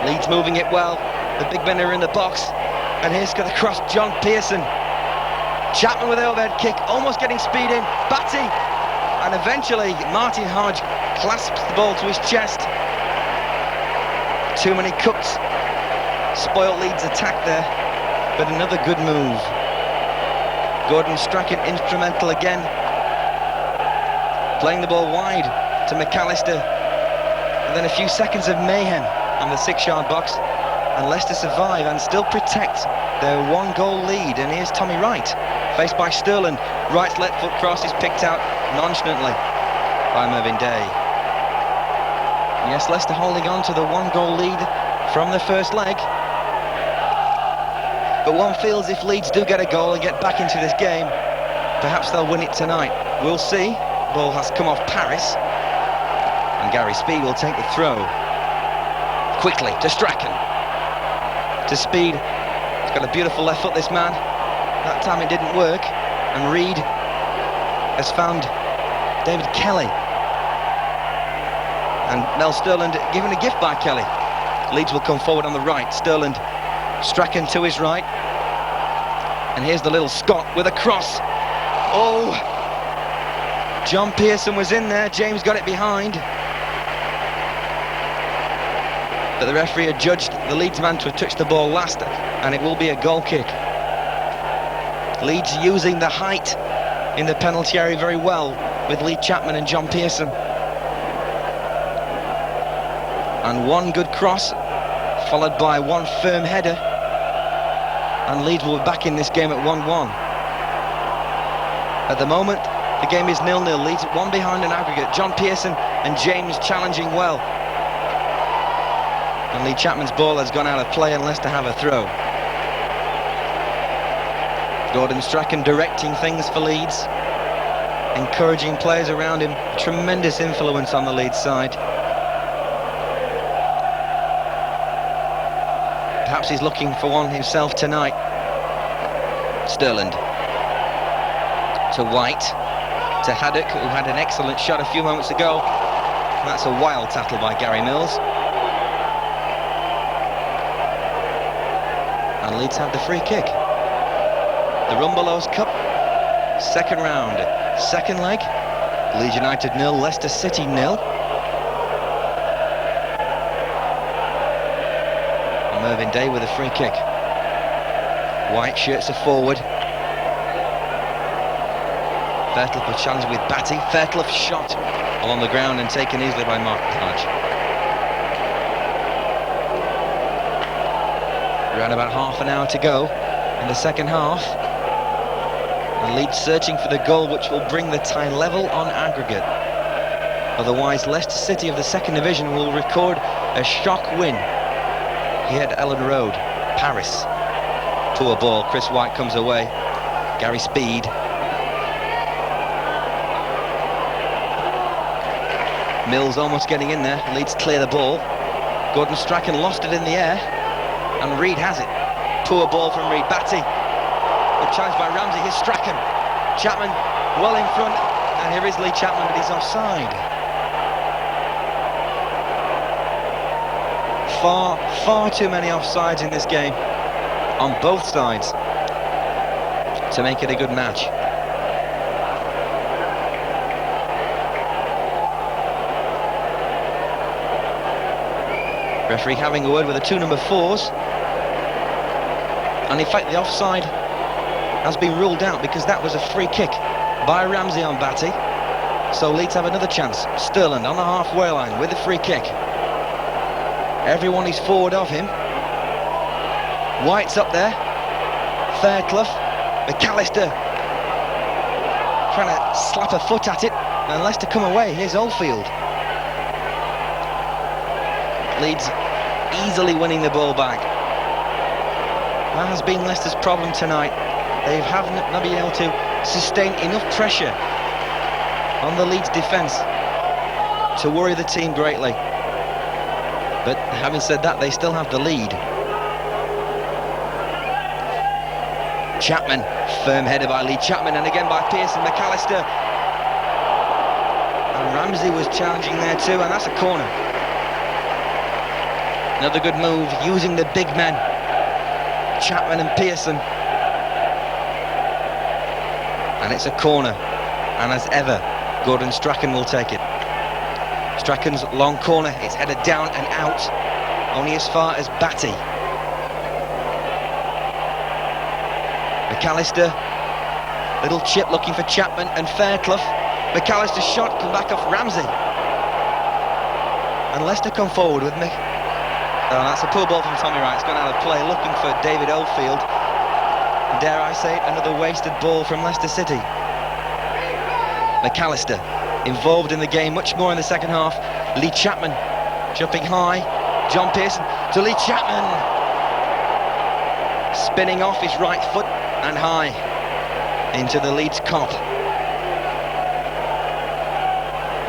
Leeds moving it well. The big men are in the box, and here's the cross, John Pearson. Chapman with the overhead kick, almost getting Speed in. Batty, and eventually Martin Hodge clasps the ball to his chest. Too many cuts spoiled Leeds' attack there, but another good move. Gordon Strachan instrumental again, playing the ball wide to McAllister, and then a few seconds of mayhem on the 6-yard box, and Leicester survive and still protect their 1-goal lead. And here's Tommy Wright, faced by Sterling. Wright's left foot cross is picked out nonchalantly by Mervyn Day. Yes, Leicester holding on to the 1-goal lead from the first leg. But one feels if Leeds do get a goal and get back into this game, perhaps they'll win it tonight. We'll see. Ball has come off Paris, and Gary Speed will take the throw. Quickly to Strachan. To Speed. He's got a beautiful left foot, this man. That time it didn't work, and Reed has found David Kelly. And Mel Sterland given a gift by Kelly. Leeds will come forward on the right. Sterland, Strachan to his right. And here's the little Scot with a cross. Oh! John Pearson was in there. James got it behind. But the referee had judged the Leeds man to have touched the ball last, and it will be a goal kick. Leeds using the height in the penalty area very well with Lee Chapman and John Pearson. And one good cross, followed by one firm header, and Leeds will be back in this game at 1-1. At the moment, the game is 0-0. Leeds at 1 behind an aggregate. John Pearson and James challenging well. And Lee Chapman's ball has gone out of play and Leicester have a throw. Gordon Strachan directing things for Leeds, encouraging players around him. Tremendous influence on the Leeds side. Perhaps he's looking for one himself tonight. Sterland to White, to Haddock, who had an excellent shot a few moments ago. That's a wild tackle by Gary Mills. And Leeds have the free kick. The Rumbelows Cup, second round, second leg. Leeds United 0, Leicester City 0. Mervyn Day with a free kick. White shirts are forward. Fairclough will challenge with Batty. Fairclough shot along the ground and taken easily by Mark Hodge. Around about half an hour to go in the second half. And Leeds searching for the goal which will bring the tie level on aggregate. Otherwise, Leicester City of the second division will record a shock win here at Ellen Road, Paris. Poor ball. Chris White comes away. Gary Speed. Mills almost getting in there. Leeds clear the ball. Gordon Strachan lost it in the air, and Reid has it. Poor ball from Reid. Batty. Good challenge by Ramsey. Here's Strachan. Chapman well in front, and here is Lee Chapman, but he's offside. Far too many offsides in this game, on both sides, to make it a good match. Referee having a word with the two number 4s, and in fact the offside has been ruled out because that was a free kick by Ramsey on Batty. So Leeds have another chance. Sterland on the halfway line with the free kick. Everyone is forward of him. White's up there. Fairclough. McAllister trying to slap a foot at it, and Leicester come away. Here's Oldfield. Leeds easily winning the ball back. That has been Leicester's problem tonight. They haven't been able to sustain enough pressure on the Leeds defence to worry the team greatly. But having said that, they still have the lead. Chapman, firm header by Lee Chapman, and again by Pearson. McAllister. And Ramsey was challenging there too, and that's a corner. Another good move, using the big men, Chapman and Pearson. And it's a corner, and as ever, Gordon Strachan will take it. Strachan's long corner, it's headed down and out, only as far as Batty. McAllister, little chip looking for Chapman and Fairclough. McAllister's shot come back off Ramsey. And Leicester come forward with me. Oh, that's a poor ball from Tommy Wright. It's gone out of play, looking for David Oldfield. And dare I say it, another wasted ball from Leicester City. McAllister involved in the game much more in the second half. Lee Chapman jumping high. John Pearson to Lee Chapman. Spinning off his right foot and high into the Leeds cop.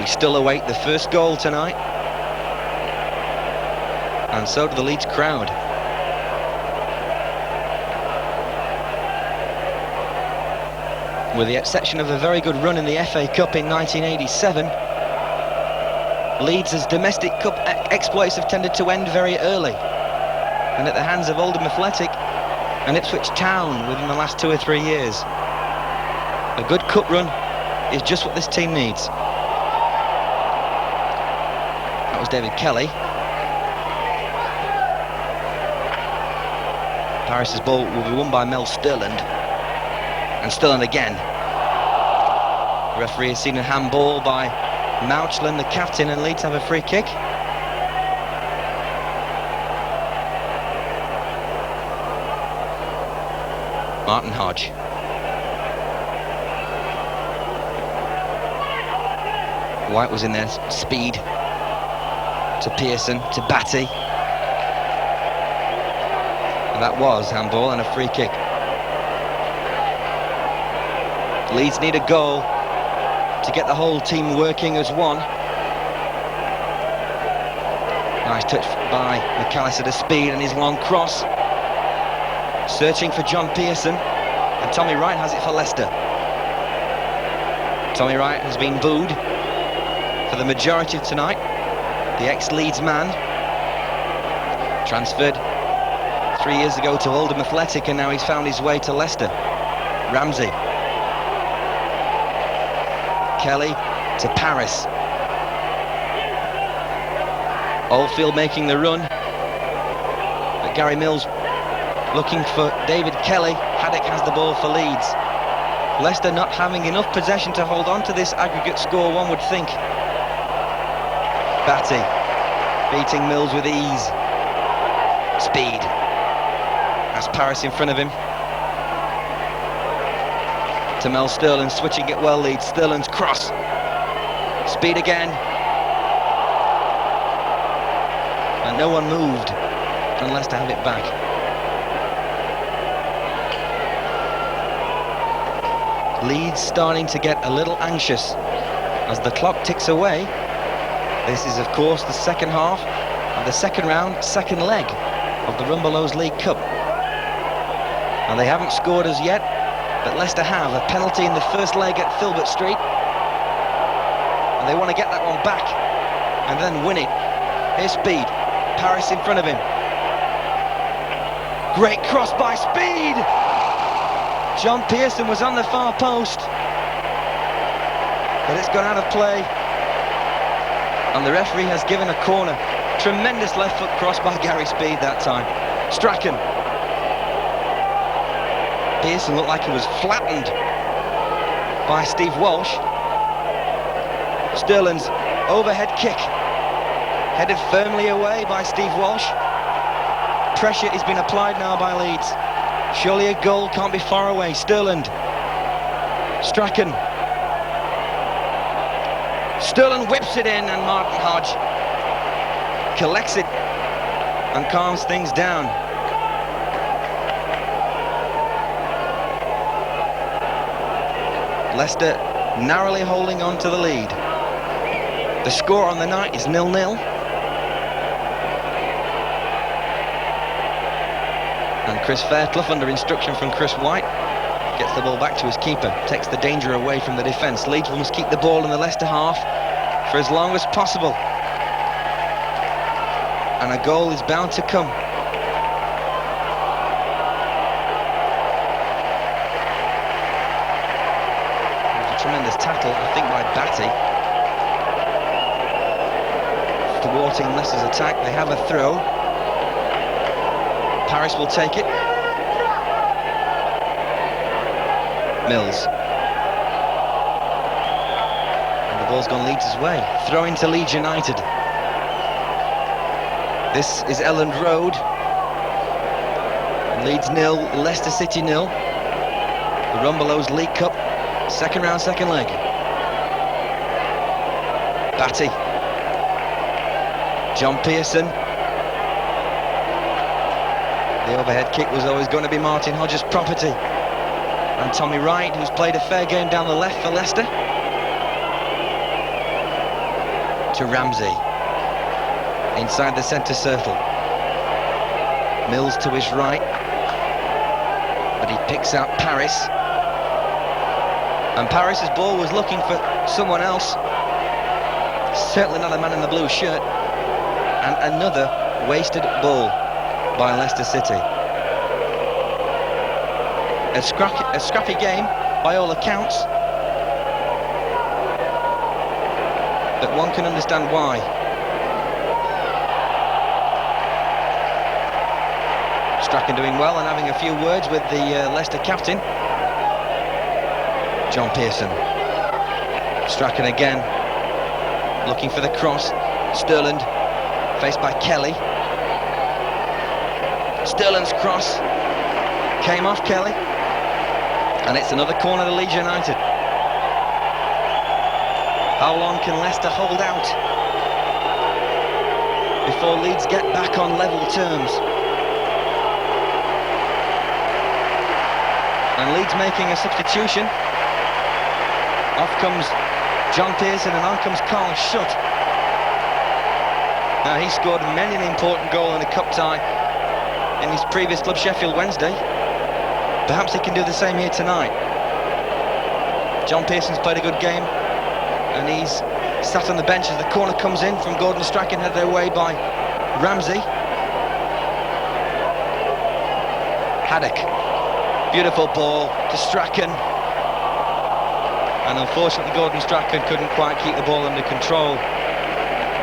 We still await the first goal tonight. And so do the Leeds crowd. With the exception of a very good run in the FA Cup in 1987, Leeds' domestic cup exploits have tended to end very early, and at the hands of Oldham Athletic and Ipswich Town within the last 2 or 3 years. A good cup run is just what this team needs. That was David Kelly. Paris's ball will be won by Mel Sterland. And Sterland again. The referee has seen a handball by Mouchland, the captain, and Leeds have a free kick. Martin Hodge. White was in there. Speed to Pearson, to Batty. And that was handball and a free kick. Leeds need a goal to get the whole team working as one. Nice touch by McAllister to Speed and his long cross. Searching for John Pearson, and Tommy Wright has it for Leicester. Tommy Wright has been booed for the majority of tonight. The ex-Leeds man, transferred 3 years ago to Oldham Athletic, and now he's found his way to Leicester. Ramsey. Kelly to Paris. Oldfield making the run, but Gary Mills looking for David Kelly. Haddock has the ball for Leeds. Leicester not having enough possession to hold on to this aggregate score, one would think. Batty beating Mills with ease. Speed. That's Paris in front of him. To Mel Sterland, switching it well, Leeds. Sterland's cross. Speed again. And no one moved, and Leicester have it back. Leeds starting to get a little anxious as the clock ticks away. This is, of course, the second half of the second round, second leg of the Rumbelows League Cup. And they haven't scored as yet, but Leicester have a penalty in the first leg at Filbert Street. And they want to get that one back and then win it. Here's Speed, Paris in front of him. Great cross by Speed! John Pearson was on the far post, but it's gone out of play. And the referee has given a corner. Tremendous left foot cross by Gary Speed that time. Strachan. Pearson looked like he was flattened by Steve Walsh. Sterling's overhead kick, headed firmly away by Steve Walsh. Pressure has been applied now by Leeds. Surely a goal can't be far away. Sterling. Strachan. Sterling whips it in, and Martin Hodge collects it and calms things down. Leicester narrowly holding on to the lead. The score on the night is 0-0. And Chris Fairclough, under instruction from Chris White, gets the ball back to his keeper, takes the danger away from the defence. Leeds must keep the ball in the Leicester half for as long as possible. And a goal is bound to come. Tremendous tackle, I think, by Batty, thwarting Leicester's attack. They have a throw. Paris will take it. Mills. And the ball's gone Leeds' way. Throw into Leeds United. This is Elland Road. Leeds 0, Leicester City 0. The Rumbelows League Cup. Second round, second leg. Batty. John Pearson. The overhead kick was always going to be Martin Hodges' property. And Tommy Wright, who's played a fair game down the left for Leicester. To Ramsey. Inside the centre circle. Mills to his right. But he picks out Paris. And Paris's ball was looking for someone else. Certainly not a man in the blue shirt. And another wasted ball by Leicester City. A scrappy game by all accounts. But one can understand why. Strachan doing well and having a few words with the Leicester captain. John Pearson. Strachan again, looking for the cross. Sterling, faced by Kelly. Sterling's cross came off Kelly, and it's another corner to Leeds United. How long can Leicester hold out before Leeds get back on level terms? And Leeds making a substitution. Off comes John Pearson and on comes Carl Schutt. Now, he scored many an important goal in a cup tie in his previous club, Sheffield Wednesday. Perhaps he can do the same here tonight. John Pearson's played a good game, and he's sat on the bench as the corner comes in from Gordon Strachan, headed away by Ramsey. Haddock. Beautiful ball to Strachan. And unfortunately, Gordon Strachan couldn't quite keep the ball under control.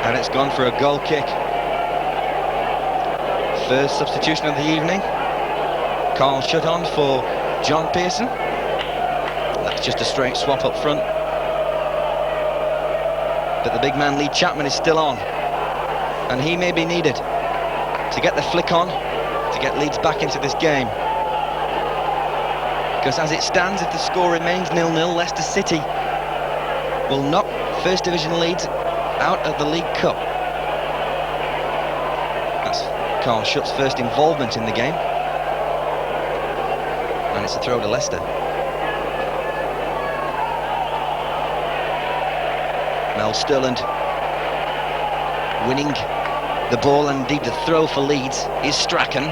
And it's gone for a goal kick. First substitution of the evening. Carl Schutt on for John Pearson. That's just a straight swap up front. But the big man Lee Chapman is still on. And he may be needed to get the flick on, to get Leeds back into this game. Because as it stands, if the score remains 0-0, Leicester City will knock First Division Leeds out of the League Cup. That's Carl Schutt's first involvement in the game. And it's a throw to Leicester. Mel Sturland winning the ball, and indeed the throw for Leeds is Strachan.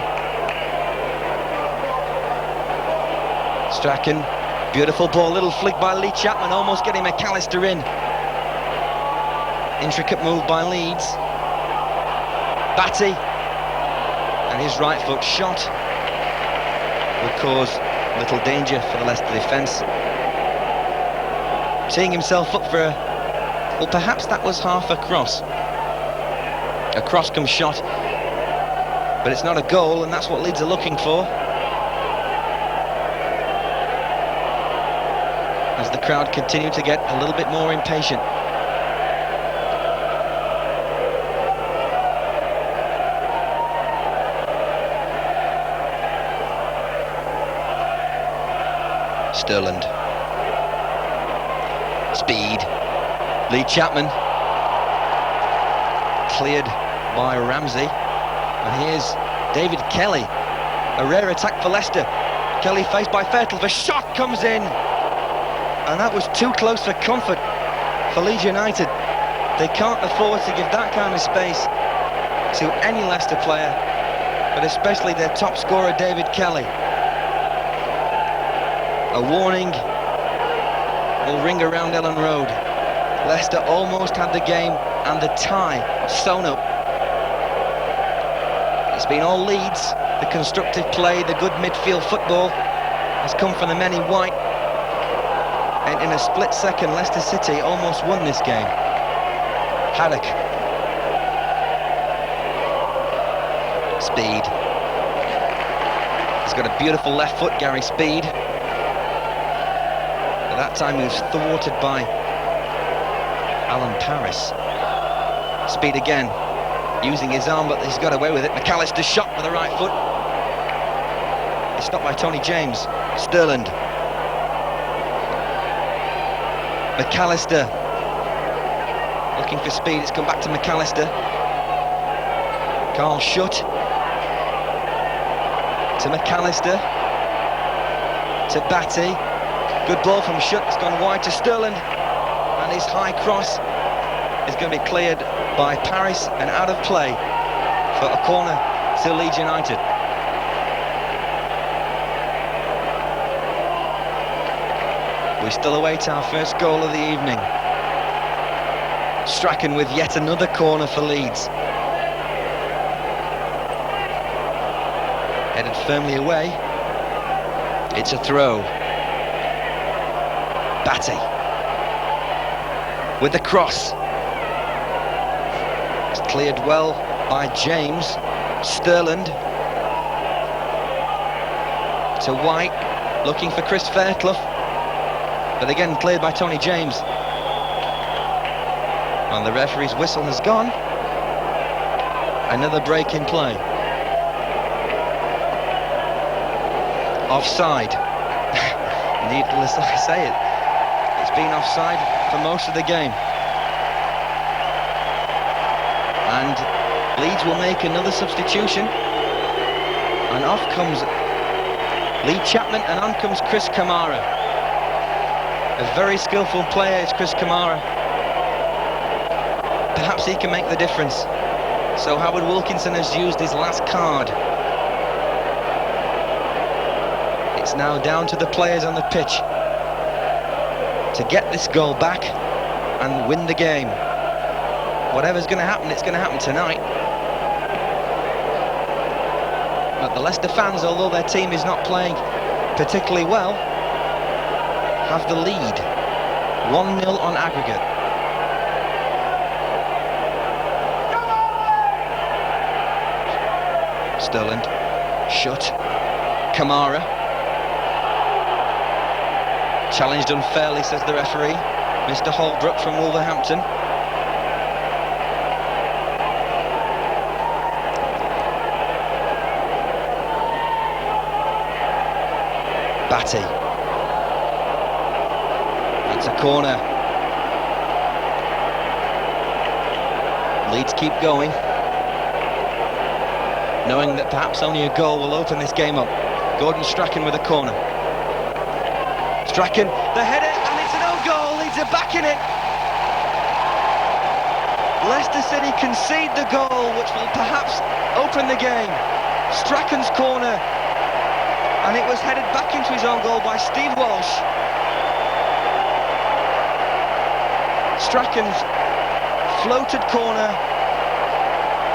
Strachan, beautiful ball, little flick by Lee Chapman, almost getting McAllister in. Intricate move by Leeds. Batty, and his right foot shot will cause little danger for the Leicester defence. Teeing himself up for a, well, perhaps that was half a cross. A cross come shot, but it's not a goal, and that's what Leeds are looking for. As the crowd continue to get a little bit more impatient. Sturland. Speed. Lee Chapman. Cleared by Ramsey. And here's David Kelly. A rare attack for Leicester. Kelly faced by Fertel. The shot comes in. And that was too close for comfort for Leeds United. They can't afford to give that kind of space to any Leicester player, but especially their top scorer, David Kelly. A warning will ring around Ellen Road. Leicester almost had the game and the tie sewn up. It's been all Leeds. The constructive play, the good midfield football has come from the men in white. And in a split second, Leicester City almost won this game. Haddock. Speed. He's got a beautiful left foot, Gary Speed. At that time he was thwarted by Alan Paris. Speed again, using his arm, but he's got away with it. McAllister shot with the right foot. It's stopped by Tony James. Sturland. McAllister. Looking for speed, it's come back to McAllister. Carl Schutt. To McAllister. To Batty. Good ball from Schutt, it's gone wide to Sturland, and his high cross is going to be cleared by Paris and out of play for a corner to Leeds United. We still await our first goal of the evening. Strachan with yet another corner for Leeds. Headed firmly away. It's a throw. Batty with the cross. It's cleared well by James. Sturland to White, looking for Chris Fairclough, but again cleared by Tony James. And the referee's whistle has gone. Another break in play. Offside. Needless to say it. It's been offside for most of the game. And Leeds will make another substitution. And off comes Lee Chapman, and on comes Chris Kamara. A very skillful player is Chris Kamara. Perhaps he can make the difference. So Howard Wilkinson has used his last card. It's now down to the players on the pitch to get this goal back and win the game. Whatever's going to happen, it's going to happen tonight. But the Leicester fans, although their team is not playing particularly well, have the lead. 1-0 on aggregate. Sturland. Schutt. Kamara. Challenged unfairly, says the referee. Mr. Holbrook from Wolverhampton. Batty. It's a corner. Leeds keep going, knowing that perhaps only a goal will open this game up. Gordon Strachan with a corner. Strachan, the header, and it's an own goal. Leeds are back in it. Leicester City concede the goal, which will perhaps open the game. Strachan's corner, and it was headed back into his own goal by Steve Walsh. Strachan's floated corner,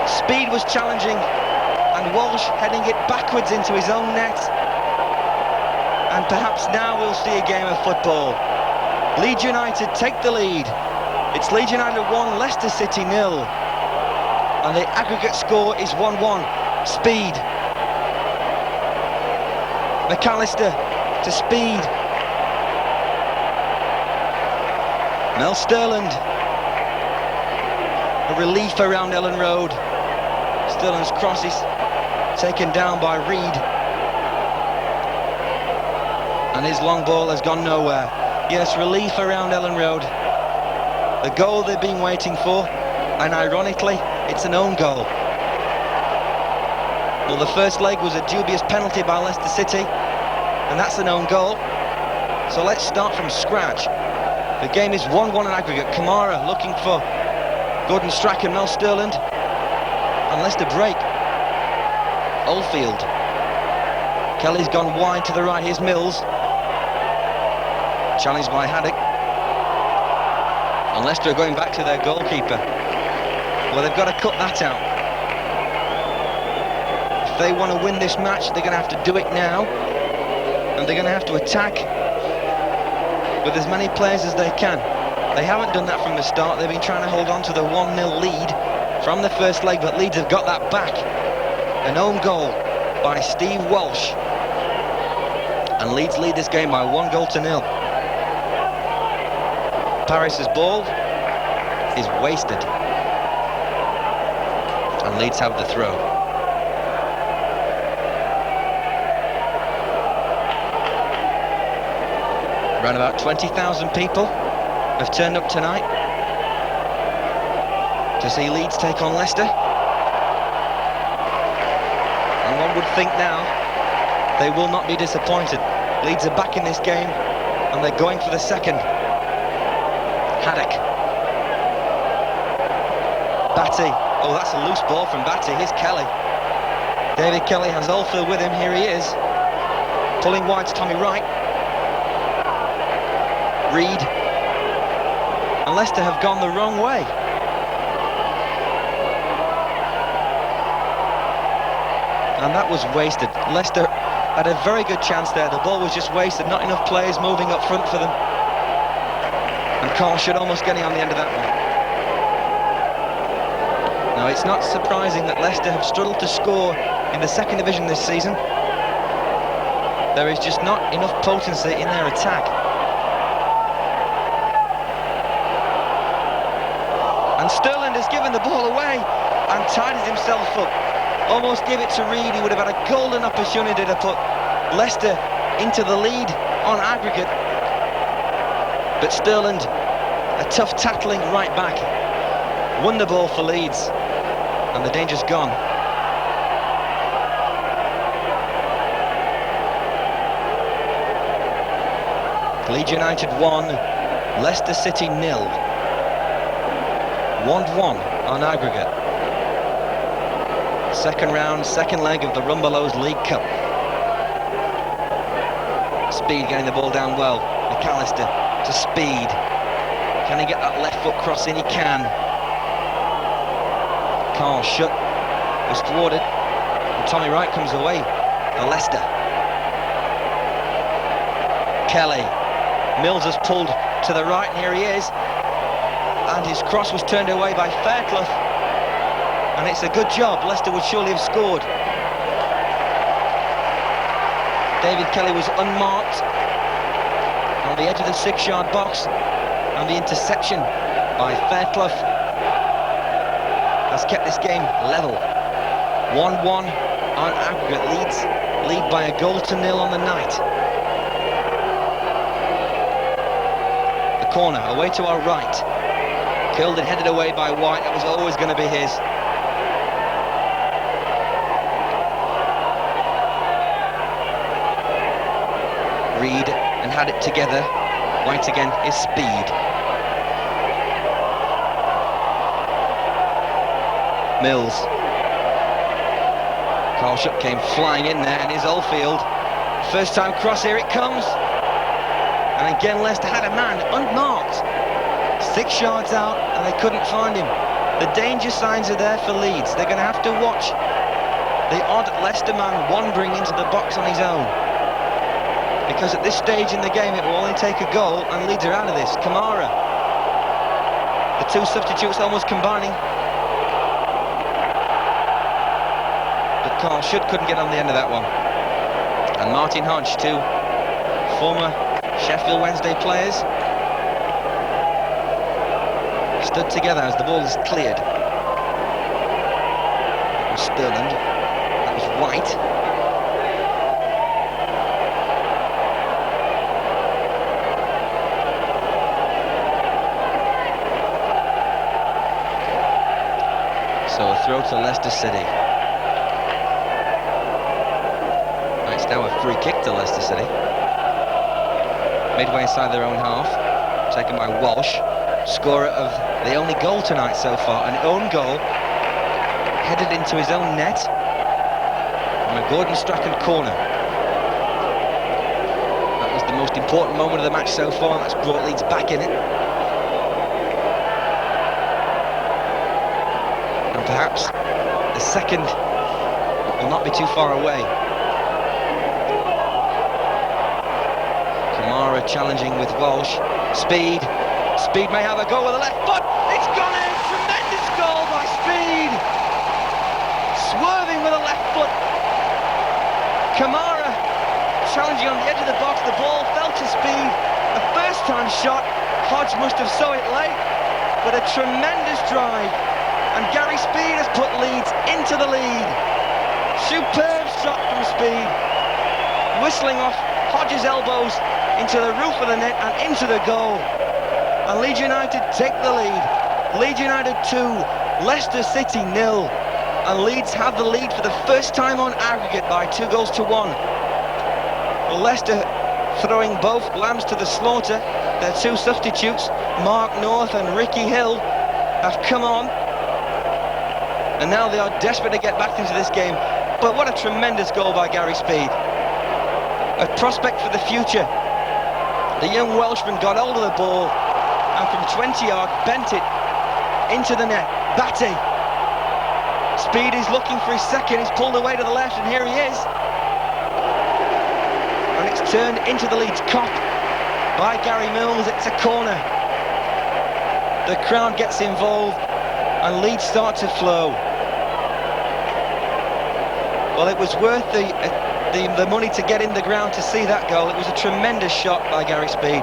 speed was challenging, and Walsh heading it backwards into his own net. And perhaps now we'll see a game of football. Leeds United take the lead. It's Leeds United 1, Leicester City 0. And the aggregate score is 1-1. Speed. McAllister to Speed. Mel Sterland. A relief around Ellen Road. Sterland's cross is taken down by Reed. And his long ball has gone nowhere. Yes, relief around Ellen Road. The goal they've been waiting for, and ironically, it's an own goal. Well, the first leg was a dubious penalty by Leicester City, and that's an own goal. So let's start from scratch. The game is 1-1 in aggregate. Kamara looking for Gordon Strachan, Mel Sterland, and Leicester break. Oldfield. Kelly's gone wide to the right, here's Mills. Challenged by Haddock. And Leicester are going back to their goalkeeper. Well, they've got to cut that out. If they want to win this match, they're going to have to do it now. And they're going to have to attack with as many players as they can. They haven't done that from the start. They've been trying to hold on to the 1-0 lead from the first leg, but Leeds have got that back. An own goal by Steve Walsh. And Leeds lead this game by 1-0. Paris's ball is wasted. And Leeds have the throw. Around about 20,000 people have turned up tonight to see Leeds take on Leicester. And one would think now they will not be disappointed. Leeds are back in this game and they're going for the second. Haddock. Batty. Oh, that's a loose ball from Batty. Here's Kelly. David Kelly has Oldfield with him. Here he is. Pulling wide to Tommy Wright. Reed. And Leicester have gone the wrong way. And that was wasted. Leicester had a very good chance there. The ball was just wasted. Not enough players moving up front for them. And Carl should almost getting on the end of that one. Now, it's not surprising that Leicester have struggled to score in the second division this season. There is just not enough potency in their attack. And Sterland has given the ball away and tidies himself up. Almost gave it to Reed. He would have had a golden opportunity to put Leicester into the lead on aggregate. But Sterland, a tough tackling right back, won the ball for Leeds, and the danger's gone. Leeds United 1, Leicester City 0. 1-1 on aggregate. Second round, second leg of the Rumbelows League Cup. Speed getting the ball down well. McAllister to Speed. Can he get that left foot cross in? He can. Carl Shutt was thwarted. And Tommy Wright comes away for Leicester. Kelly. Mills has pulled to the right, and here he is. And his cross was turned away by Fairclough. And it's a good job. Leicester would surely have scored. David Kelly was unmarked on the edge of the 6-yard box, and the interception by Fairclough has kept this game level. 1-1 on aggregate. Leeds lead by 1-0 on the night. The corner away to our right. Killed and headed away by White. That was always going to be his. Reed and had it together. White again is Speed. Mills. Carlshup came flying in there, and his Oldfield. First time cross, here it comes. And again, Leicester had a man unmarked. 6 yards out, and they couldn't find him. The danger signs are there for Leeds. They're going to have to watch the odd Leicester man wandering into the box on his own. Because at this stage in the game, it will only take a goal, and Leeds are out of this. Kamara. The two substitutes almost combining. But Carlshup couldn't get on the end of that one. And Martin Hodge, two former Sheffield Wednesday players, stood together as the ball is cleared. That was Sterland. That was White. So a throw to Leicester City. It's now a free kick to Leicester City. Midway inside their own half, taken by Walsh, scorer of the only goal tonight so far, an own goal, headed into his own net from a Gordon Strachan corner. That was the most important moment of the match so far, and that's brought Leeds back in it. And perhaps the second will not be too far away. Kamara challenging with Walsh. Speed may have a go with the left foot. It's gone in. Tremendous goal by Speed. Swerving with the left foot. Kamara challenging on the edge of the box. The ball fell to Speed. A first time shot. Hodge must have saw it late, but a tremendous drive. And Gary Speed has put Leeds into the lead. Superb shot from Speed. Whistling off Hodge's elbows into the roof of the net and into the goal. And Leeds United take the lead. Leeds United 2, Leicester City 0. And Leeds have the lead for the first time on aggregate by 2-1. Well, Leicester throwing both lambs to the slaughter. Their two substitutes, Mark North and Ricky Hill, have come on. And now they are desperate to get back into this game. But what a tremendous goal by Gary Speed. A prospect for the future. The young Welshman got hold of the ball and from 20 yards bent it into the net. Batty. Speed is looking for his second. He's pulled away to the left, and here he is. And it's turned into the Leeds cop by Gary Mills. It's a corner. The crowd gets involved and Leeds start to flow. Well, it was worth the money to get in the ground to see that goal. It was a tremendous shot by Gary Speed.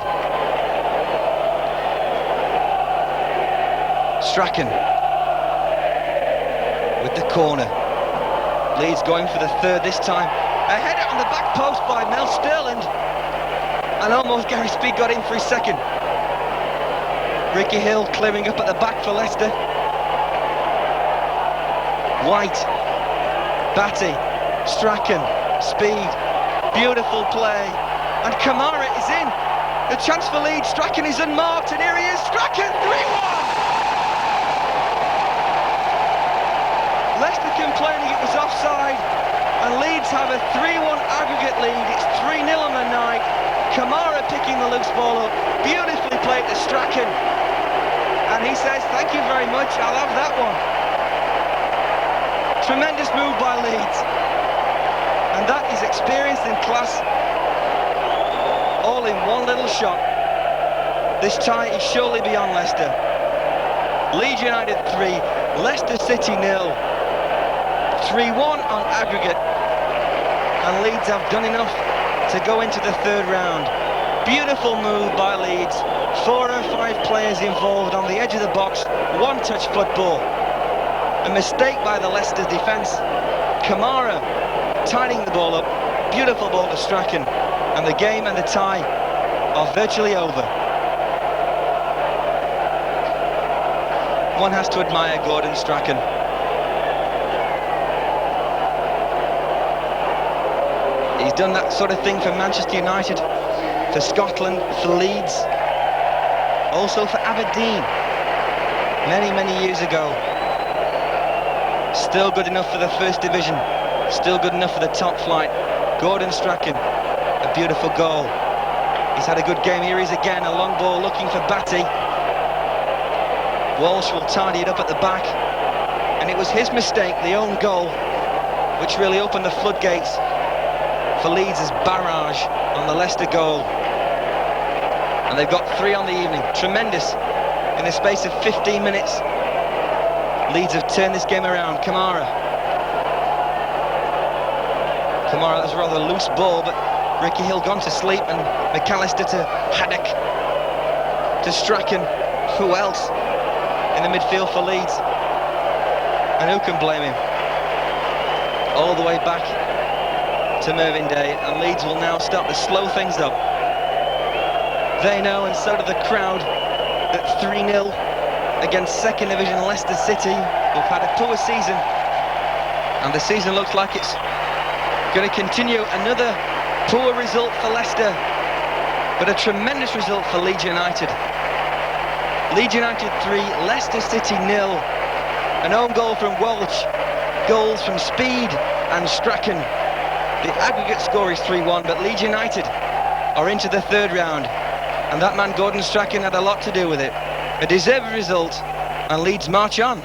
Strachan with the corner. Leeds going for the third this time. A header on the back post by Mel Sterland. And almost Gary Speed got in for his second. Ricky Hill clearing up at the back for Leicester. White. Batty. Strachan. Speed, beautiful play, and Kamara is in. The chance for Leeds. Strachan is unmarked, and here he is. Strachan, 3-1. Leicester complaining it was offside, and Leeds have a 3-1 aggregate lead. It's 3-0 on the night. Kamara picking the loose ball up, beautifully played to Strachan, and he says, "Thank you very much. I'll have that one." Tremendous move by Leeds. And that is experience and class, all in one little shot. This tie is surely beyond Leicester. Leeds United 3, Leicester City 0. 3-1 on aggregate. And Leeds have done enough to go into the third round. Beautiful move by Leeds. 4 or 5 players involved on the edge of the box. One-touch football. A mistake by the Leicester defence. Kamara tidying the ball up, beautiful ball to Strachan, and the game and the tie are virtually over. One has to admire Gordon Strachan. He's done that sort of thing for Manchester United, for Scotland, for Leeds, also for Aberdeen, many years ago. Still good enough for the first division. Still good enough for the top flight. Gordon Strachan, a beautiful goal. He's had a good game. Here he is again, a long ball looking for Batty. Walsh will tidy it up at the back. And it was his mistake, the own goal, which really opened the floodgates for Leeds' barrage on the Leicester goal. And they've got 3 on the evening. Tremendous. In the space of 15 minutes, Leeds have turned this game around. Kamara, that was a rather loose ball, but Ricky Hill gone to sleep, and McAllister to Haddock, to Strachan. Who else in the midfield for Leeds? And who can blame him? All the way back to Mervyn Day, and Leeds will now start to slow things up. They know, and so do the crowd, that 3-0 against second division Leicester City, who've had a poor season, and the season looks like it's going to continue. Another poor result for Leicester, but a tremendous result for Leeds United. Leeds United 3, Leicester City 0. An own goal from Walsh, goals from Speed and Strachan. The aggregate score is 3-1, but Leeds United are into the third round, and that man Gordon Strachan had a lot to do with it. A deserved result, and Leeds march on.